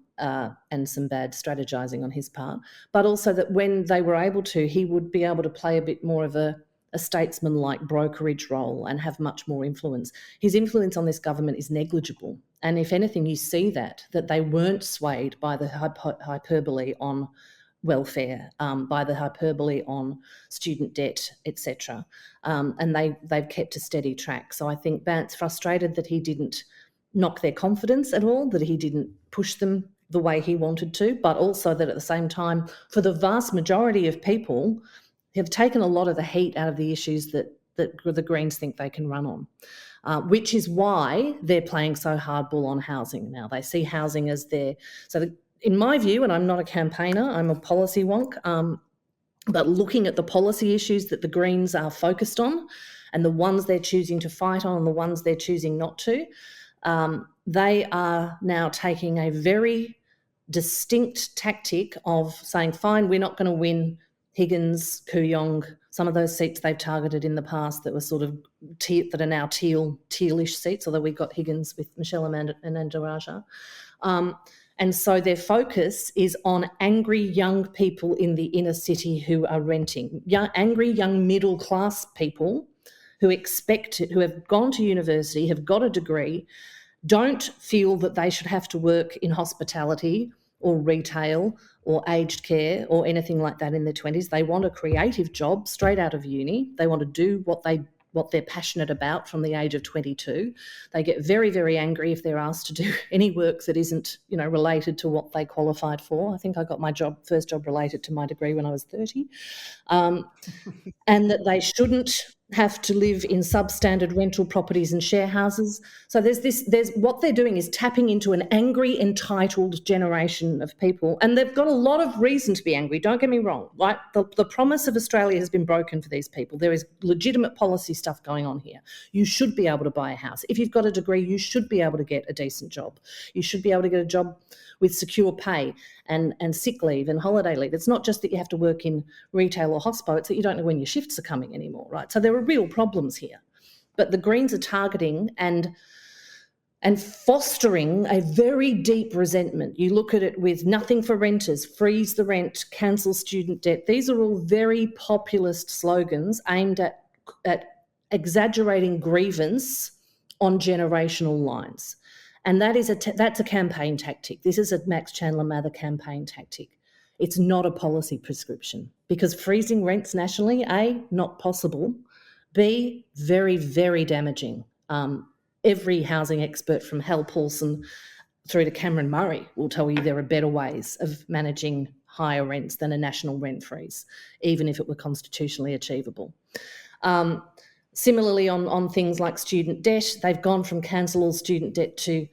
some bad strategising on his part, but also that when they were able to, he would be able to play a bit more of a statesman-like brokerage role and have much more influence. His influence on this government is negligible. And if anything, you see that they weren't swayed by the hyperbole on welfare, by the hyperbole on student debt, etc. And they've kept a steady track. So I think Bant's frustrated that he didn't knock their confidence at all, that he didn't push them the way he wanted to, but also that at the same time, for the vast majority of people, have taken a lot of the heat out of the issues that the Greens think they can run on, which is why they're playing so hardball on housing now. They see housing as their... in my view, and I'm not a campaigner, I'm a policy wonk, but looking at the policy issues that the Greens are focused on and the ones they're choosing to fight on and the ones they're choosing not to, they are now taking a very distinct tactic of saying, fine, we're not going to win Higgins, Kooyong, some of those seats they've targeted in the past that were sort of that are now tealish seats, although we got Higgins with Michelle Anandaraja. And so their focus is on angry young people in the inner city who are renting, angry young middle class people who who have gone to university, have got a degree, don't feel that they should have to work in hospitality or retail or aged care or anything like that in their 20s. They want a creative job straight out of uni. They want to do what they're passionate about from the age of 22. They get very, very angry if they're asked to do any work that isn't, related to what they qualified for. I think I got my first job related to my degree when I was 30. And that they shouldn't have to live in substandard rental properties and share houses. So there's what they're doing is tapping into an angry, entitled generation of people. And they've got a lot of reason to be angry, don't get me wrong. Right? The promise of Australia has been broken for these people. There is legitimate policy stuff going on here. You should be able to buy a house. If you've got a degree, you should be able to get a decent job. You should be able to get a job with secure pay and sick leave and holiday leave. It's not just that you have to work in retail or hospo, it's that you don't know when your shifts are coming anymore, right? So there are real problems here. But the Greens are targeting and fostering a very deep resentment. You look at it with nothing for renters, freeze the rent, cancel student debt. These are all very populist slogans aimed at exaggerating grievance on generational lines. And that's a campaign tactic. This is a Max Chandler Mather campaign tactic. It's not a policy prescription because freezing rents nationally, A, not possible, B, very, very damaging. Every housing expert from Hal Paulson through to Cameron Murray will tell you there are better ways of managing higher rents than a national rent freeze, even if it were constitutionally achievable. Similarly, on things like student debt, they've gone from cancel all student debt to,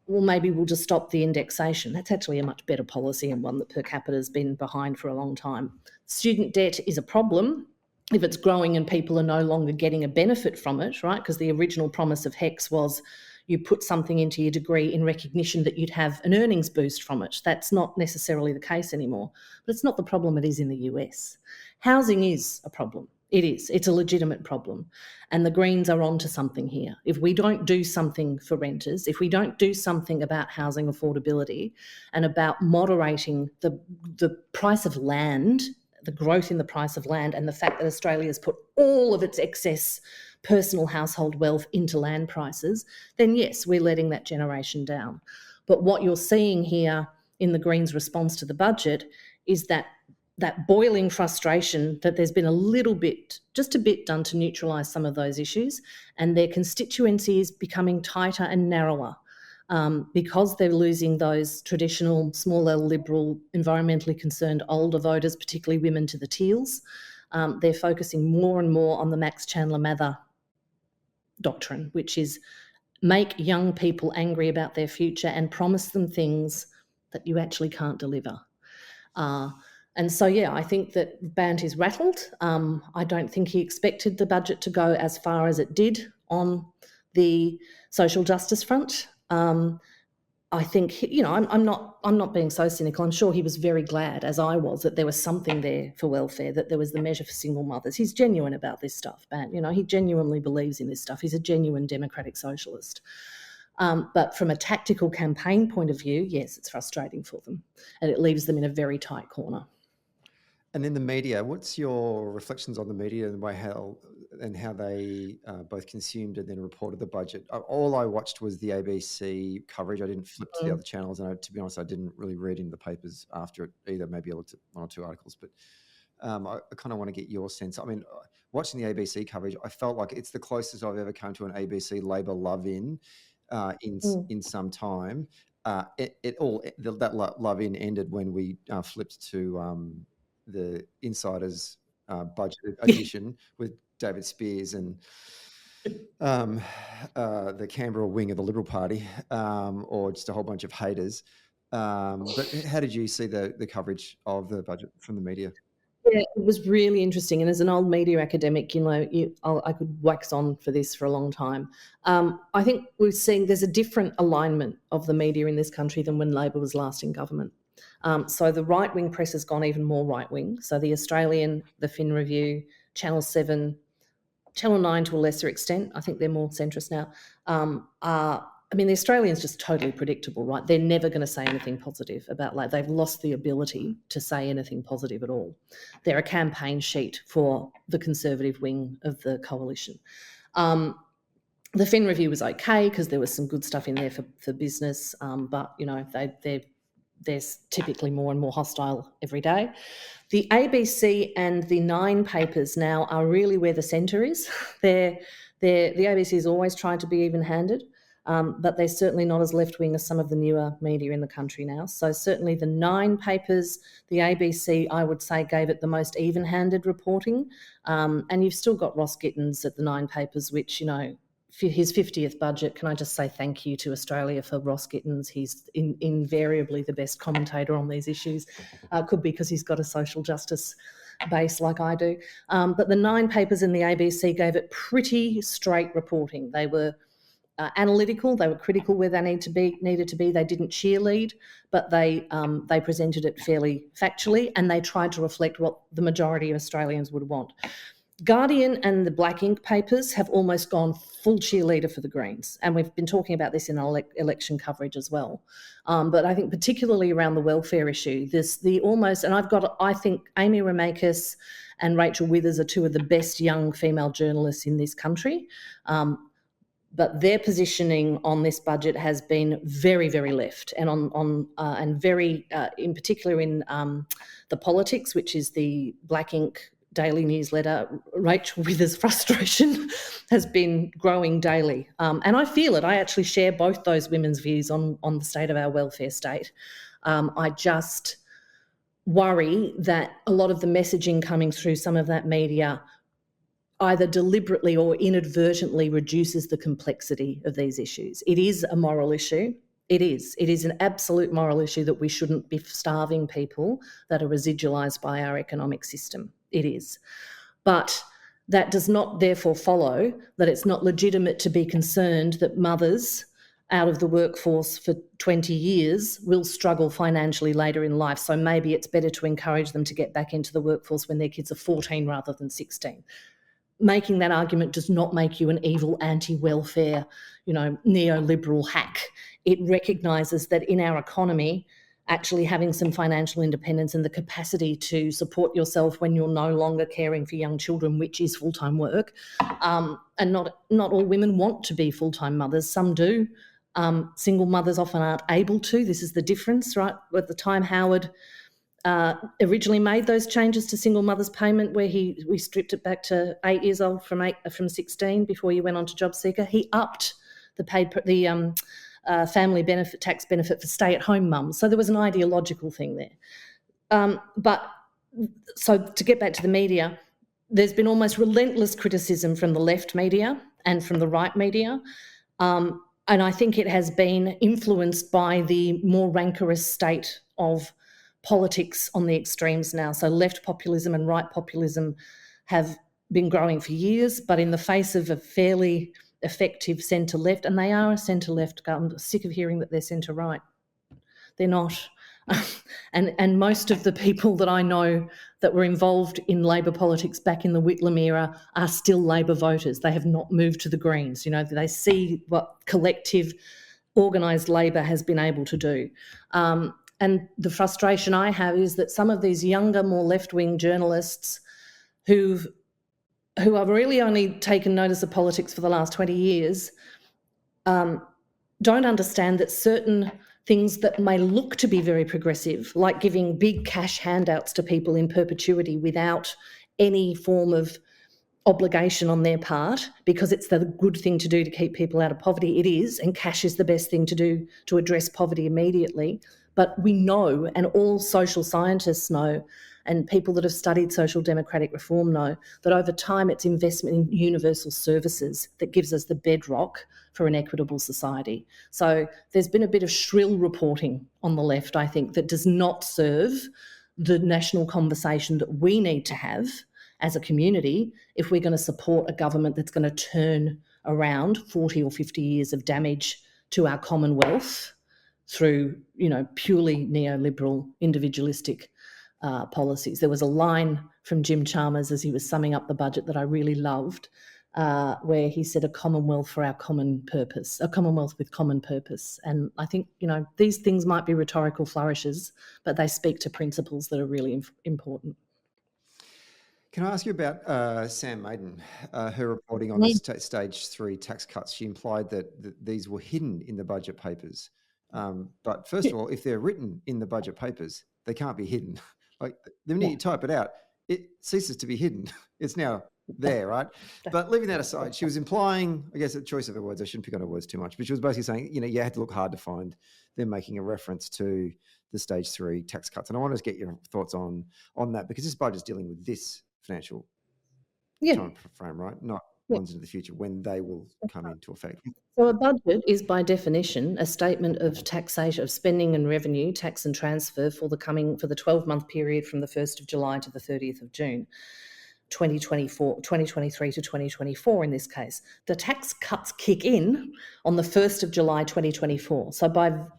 well, maybe we'll just stop the indexation. That's actually a much better policy and one that per capita has been behind for a long time. Student debt is a problem if it's growing and people are no longer getting a benefit from it, right? Because the original promise of HECS was you put something into your degree in recognition that you'd have an earnings boost from it. That's not necessarily the case anymore. But it's not the problem it is in the US. Housing is a problem. It is. It's a legitimate problem. And the Greens are onto something here. If we don't do something for renters, if we don't do something about housing affordability and about moderating the price of land, the growth in the price of land and the fact that Australia has put all of its excess personal household wealth into land prices, then yes, we're letting that generation down. But what you're seeing here in the Greens' response to the budget is that boiling frustration that there's been just a bit done to neutralise some of those issues, and their constituency is becoming tighter and narrower. because they're losing those traditional, small L Liberal, environmentally concerned older voters, particularly women, to the Teals. They're focusing more and more on the Max Chandler-Mather doctrine, which is make young people angry about their future and promise them things that you actually can't deliver. And so, yeah, I think that Band is rattled. I don't think he expected the budget to go as far as it did on the social justice front. I think, I'm not being so cynical. I'm sure he was very glad, as I was, that there was something there for welfare, that there was the measure for single mothers. He's genuine about this stuff, Bant. He genuinely believes in this stuff. He's a genuine democratic socialist. But from a tactical campaign point of view, yes, it's frustrating for them, and it leaves them in a very tight corner. And then the media, what's your reflections on the media and the way how they both consumed and then reported the budget? All I watched was the ABC coverage. I didn't flip to the other channels, and to be honest, I didn't really read into the papers after it either. Maybe I looked at one or two articles, but I kind of want to get your sense. I mean, watching the ABC coverage, I felt like it's the closest I've ever come to an ABC Labor love-in in some time. That love-in ended when we flipped to the Insiders budget edition with David Spears and the Canberra wing of the Liberal Party, or just a whole bunch of haters. But how did you see the coverage of the budget from the media? Yeah, it was really interesting. And as an old media academic, I could wax on for this for a long time. I think we're seeing there's a different alignment of the media in this country than when Labor was last in government. So the right-wing press has gone even more right-wing. So the Australian, the Fin Review, Channel 7, Channel 9 to a lesser extent, I think they're more centrist now, the Australians just totally predictable, right? They're never going to say anything positive about Labor. They've lost the ability to say anything positive at all. They're a campaign sheet for the Conservative wing of the coalition. The Fin Review was okay because there was some good stuff in there for business, but they're typically more and more hostile every day. The ABC and the Nine papers now are really where the centre is. The ABC has always tried to be even-handed, but they're certainly not as left-wing as some of the newer media in the country now. So certainly the Nine papers, the ABC, I would say, gave it the most even-handed reporting. And you've still got Ross Gittins at the Nine papers, which, for his 50th budget, can I just say thank you to Australia for Ross Gittins? He's invariably the best commentator on these issues. Could be because he's got a social justice base like I do. But the Nine papers in the ABC gave it pretty straight reporting. They were analytical, they were critical where they needed to be. They didn't cheerlead, but they presented it fairly factually, and they tried to reflect what the majority of Australians would want. Guardian and the Black Ink papers have almost gone full cheerleader for the Greens, and we've been talking about this in our election coverage as well. But I think particularly around the welfare issue, I think Amy Ramakis and Rachel Withers are two of the best young female journalists in this country. But their positioning on this budget has been very, very left, and very, in particular in the politics, which is the Black Ink daily newsletter. Rachel Withers' frustration has been growing daily, and I feel it. I actually share both those women's views on the state of our welfare state. I just worry that a lot of the messaging coming through some of that media either deliberately or inadvertently reduces the complexity of these issues. It is a moral issue. It is an absolute moral issue that we shouldn't be starving people that are residualised by our economic system. It is. But that does not therefore follow that it's not legitimate to be concerned that mothers out of the workforce for 20 years will struggle financially later in life. So maybe it's better to encourage them to get back into the workforce when their kids are 14 rather than 16. Making that argument does not make you an evil anti-welfare, neoliberal hack. It recognises that in our economy, actually having some financial independence and the capacity to support yourself when you're no longer caring for young children, which is full-time work, and not all women want to be full-time mothers. Some do. Single mothers often aren't able to. This is the difference, right? At the time Howard originally made those changes to single mothers payment, where we stripped it back to 8 years old from 16 before you went on to job seeker. He upped the family benefit, tax benefit for stay-at-home mums. So there was an ideological thing there. But so to get back to the media, there's been almost relentless criticism from the left media and from the right media. And I think it has been influenced by the more rancorous state of politics on the extremes now. So left populism and right populism have been growing for years, but in the face of a fairly effective centre-left, and they are a centre-left government. I'm sick of hearing that they're centre-right. They're not. And most of the people that I know that were involved in Labor politics back in the Whitlam era are still Labor voters. They have not moved to the Greens. You know, they see what collective organised Labor has been able to do. And the frustration I have is that some of these younger, more left-wing journalists who have really only taken notice of politics for the last 20 years don't understand that certain things that may look to be very progressive, like giving big cash handouts to people in perpetuity without any form of obligation on their part, because it's the good thing to do to keep people out of poverty. It is, and cash is the best thing to do to address poverty immediately. But we know, and all social scientists know, and people that have studied social democratic reform know, that over time it's investment in universal services that gives us the bedrock for an equitable society. So there's been a bit of shrill reporting on the left, I think, that does not serve the national conversation that we need to have as a community if we're going to support a government that's going to turn around 40 or 50 years of damage to our Commonwealth through, you know, purely neoliberal, individualistic policies. There was a line from Jim Chalmers as he was summing up the budget that I really loved, where he said, a Commonwealth for our common purpose, a Commonwealth with common purpose. And I think, you know, these things might be rhetorical flourishes, but they speak to principles that are really important. Can I ask you about Sam Maiden, her reporting on the stage 3 tax cuts? She implied that these were hidden in the budget papers. But first of all, if they're written in the budget papers, they can't be hidden. Like the minute you type it out, it ceases to be hidden. It's now there, right? But leaving that aside, she was implying, I guess, a choice of her words. I shouldn't pick on her words too much, but she was basically saying, you know, you had to look hard to find them making a reference to the stage 3 tax cuts. And I wanted to get your thoughts on that, because this budget's dealing with this financial time frame, right? Not ones into the future when they will come into effect. So a budget is by definition a statement of taxation, of spending and revenue, tax and transfer for the 12-month period from the 1st of July to the 30th of June, 2023 to 2024 in this case. The tax cuts kick in on the 1st of July 2024. So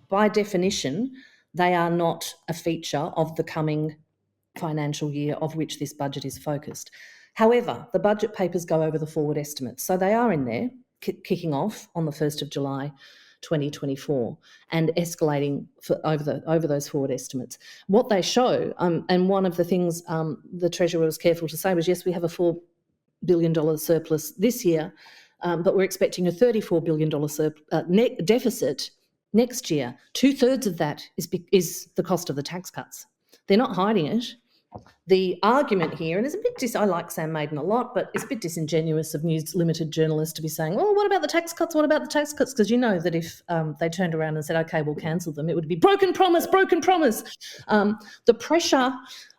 by definition, they are not a feature of the coming financial year of which this budget is focused. However, the budget papers go over the forward estimates. So they are in there, kicking off on the 1st of July 2024 and escalating over those forward estimates. What they show, and one of the things the Treasurer was careful to say was, yes, we have a $4 billion surplus this year, but we're expecting a $34 billion deficit next year. 2/3 of that is the cost of the tax cuts. They're not hiding it. The argument here, and it's a bit I like Sam Maiden a lot, but it's a bit disingenuous of News Limited journalists to be saying, oh, what about the tax cuts? What about the tax cuts? Because you know that if they turned around and said, okay, we'll cancel them, it would be broken promise, broken promise. The pressure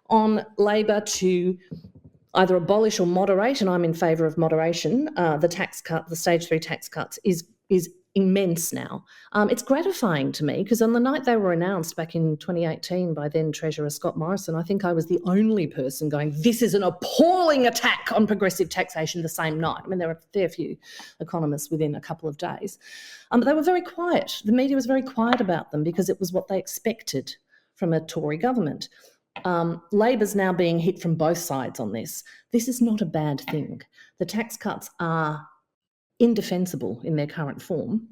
on Labor to either abolish or moderate, and I'm in favour of moderation, the tax cut, the stage 3 tax cuts is immense now. It's gratifying to me because on the night they were announced back in 2018 by then Treasurer Scott Morrison, I think I was the only person going, this is an appalling attack on progressive taxation the same night. I mean, there were a fair few economists within a couple of days. But they were very quiet. The media was very quiet about them because it was what they expected from a Tory government. Labor's now being hit from both sides on this. This is not a bad thing. The tax cuts are indefensible in their current form.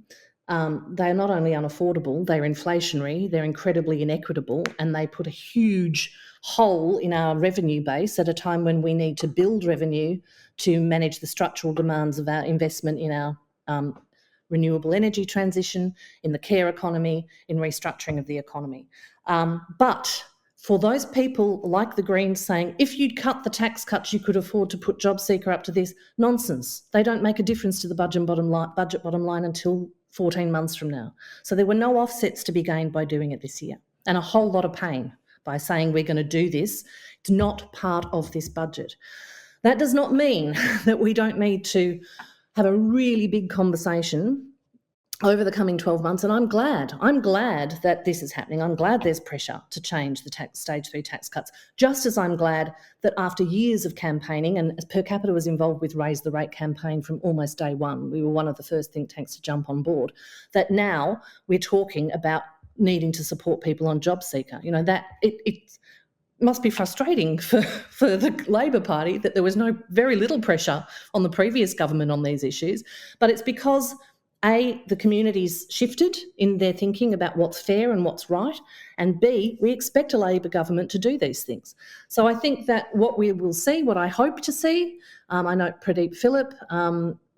They are not only unaffordable, they're inflationary, they're incredibly inequitable, and they put a huge hole in our revenue base at a time when we need to build revenue to manage the structural demands of our investment in our renewable energy transition, in the care economy, in restructuring of the economy. But for those people like the Greens saying, if you'd cut the tax cuts, you could afford to put JobSeeker up to this, nonsense. They don't make a difference to the budget bottom line until 14 months from now. So there were no offsets to be gained by doing it this year, and a whole lot of pain by saying we're going to do this. It's not part of this budget. That does not mean that we don't need to have a really big conversation over the coming 12 months, and I'm glad that this is happening. I'm glad there's pressure to change the stage 3 tax cuts, just as I'm glad that after years of campaigning, and Per Capita was involved with Raise the Rate campaign from almost day one, we were one of the first think tanks to jump on board, that now we're talking about needing to support people on JobSeeker. You know, that it must be frustrating for the Labor Party that there was very little pressure on the previous government on these issues, but it's because A, the community's shifted in their thinking about what's fair and what's right, and B, we expect a Labor government to do these things. So I think that what we will see, what I hope to see, I know Pradeep Philip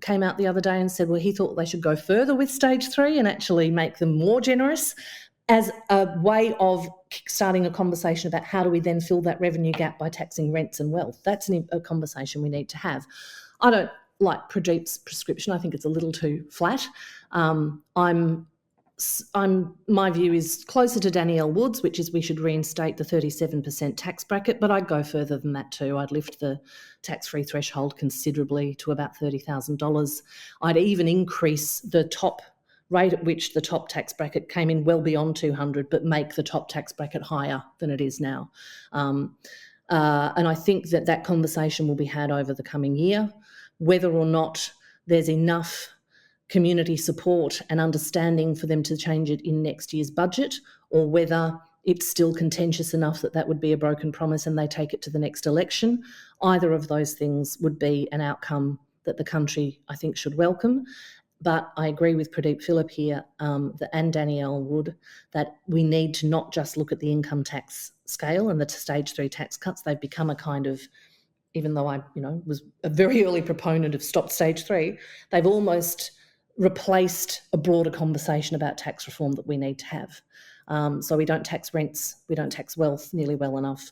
came out the other day and said, well, he thought they should go further with stage 3 and actually make them more generous as a way of starting a conversation about how do we then fill that revenue gap by taxing rents and wealth. That's a conversation we need to have. I don't like Pradeep's prescription. I think it's a little too flat. My view is closer to Danielle Wood's, which is we should reinstate the 37% tax bracket, but I'd go further than that too. I'd lift the tax-free threshold considerably to about $30,000. I'd even increase the top rate at which the top tax bracket came in well beyond 200, but make the top tax bracket higher than it is now. And I think that conversation will be had over the coming year, whether or not there's enough community support and understanding for them to change it in next year's budget, or whether it's still contentious enough that would be a broken promise and they take it to the next election. Either of those things would be an outcome that the country, I think, should welcome. But I agree with Pradeep Philip here and Danielle Wood that we need to not just look at the income tax scale and the stage 3 tax cuts. They've become a kind of, even though I was a very early proponent of stop stage 3, they've almost replaced a broader conversation about tax reform that we need to have. So we don't tax rents, we don't tax wealth nearly well enough,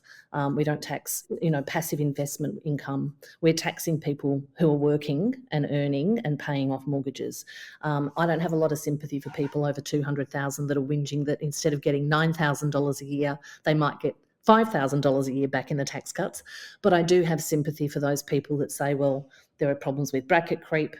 we don't tax passive investment income. We're taxing people who are working and earning and paying off mortgages. I don't have a lot of sympathy for people over 200,000 that are whinging that instead of getting $9,000 a year, they might get $5,000 a year back in the tax cuts. But I do have sympathy for those people that say, well, there are problems with bracket creep,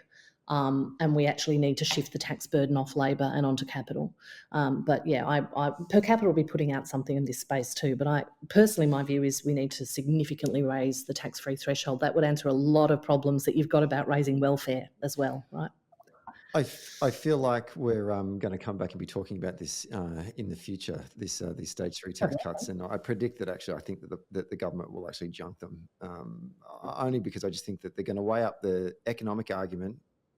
and we actually need to shift the tax burden off Labor and onto capital. But yeah, Per Capita will be putting out something in this space too. But personally, my view is we need to significantly raise the tax-free threshold. That would answer a lot of problems that you've got about raising welfare as well, right? I feel like we're going to come back and be talking about this in the future, these stage 3 tax cuts, and I predict that actually I think that the government will actually junk them, only because I just think that they're going to weigh up the economic argument,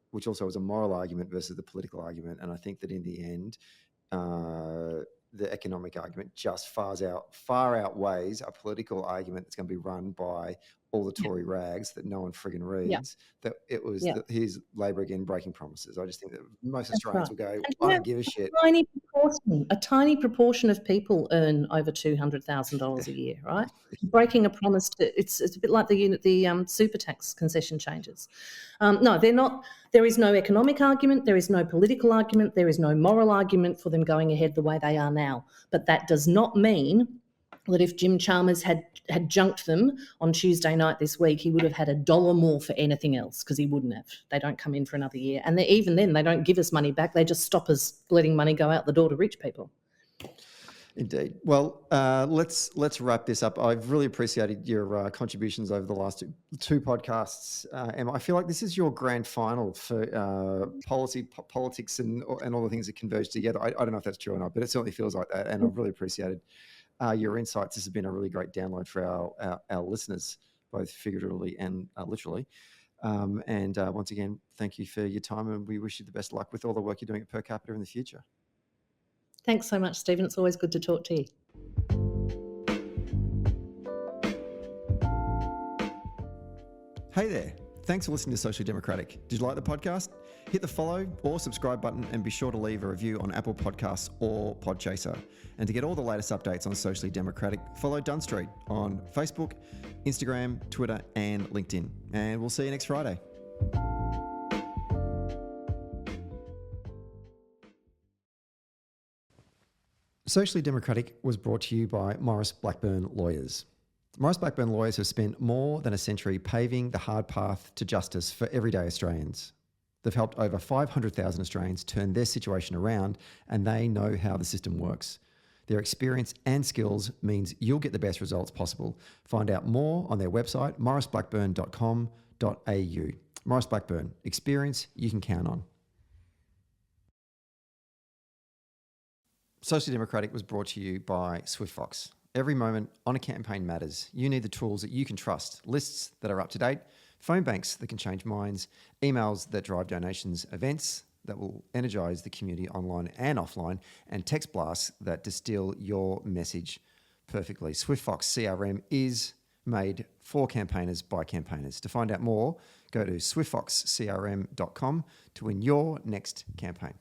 which also is a moral argument, versus the political argument, and I think that in the end, the economic argument just far outweighs a political argument that's going to be run by all the Tory rags that no one frigging reads, that it was here's Labor again breaking promises. I just think that most Australians will go, I don't give a shit. A tiny proportion of people earn over $200,000 a year, right? Breaking a promise it's a bit like the super tax concession changes. No, they're not. There is no economic argument, there is no political argument, there is no moral argument for them going ahead the way they are now. But that does not mean that if Jim Chalmers had junked them on Tuesday night this week, he would have had $1 more for anything else, because he wouldn't have. They don't come in for another year. And even then, they don't give us money back. They just stop us letting money go out the door to rich people. Indeed. Well, let's wrap this up. I've really appreciated your contributions over the last two podcasts, Emma. I feel like this is your grand final for politics and all the things that converge together. I don't know if that's true or not, but it certainly feels like that. And I've really appreciated your insights. This has been a really great download for our listeners, both figuratively and literally. And once again, thank you for your time, and we wish you the best luck with all the work you're doing at Per Capita in the future. Thanks so much, Stephen. It's always good to talk to you. Hey there. Thanks for listening to Socially Democratic. Did you like the podcast? Hit the follow or subscribe button, and be sure to leave a review on Apple Podcasts or Podchaser. And to get all the latest updates on Socially Democratic, follow Dunn Street on Facebook, Instagram, Twitter, and LinkedIn. And we'll see you next Friday. Socially Democratic was brought to you by Morris Blackburn Lawyers. Morris Blackburn Lawyers have spent more than a century paving the hard path to justice for everyday Australians. They've helped over 500,000 Australians turn their situation around, and they know how the system works. Their experience and skills means you'll get the best results possible. Find out more on their website, morrisblackburn.com.au. Morris Blackburn, experience you can count on. Socially Democratic was brought to you by SwiftFox. Every moment on a campaign matters. You need the tools that you can trust, lists that are up to date, phone banks that can change minds, emails that drive donations, events that will energise the community online and offline, and text blasts that distill your message perfectly. SwiftFox CRM is made for campaigners by campaigners. To find out more, go to swiftfoxcrm.com to win your next campaign.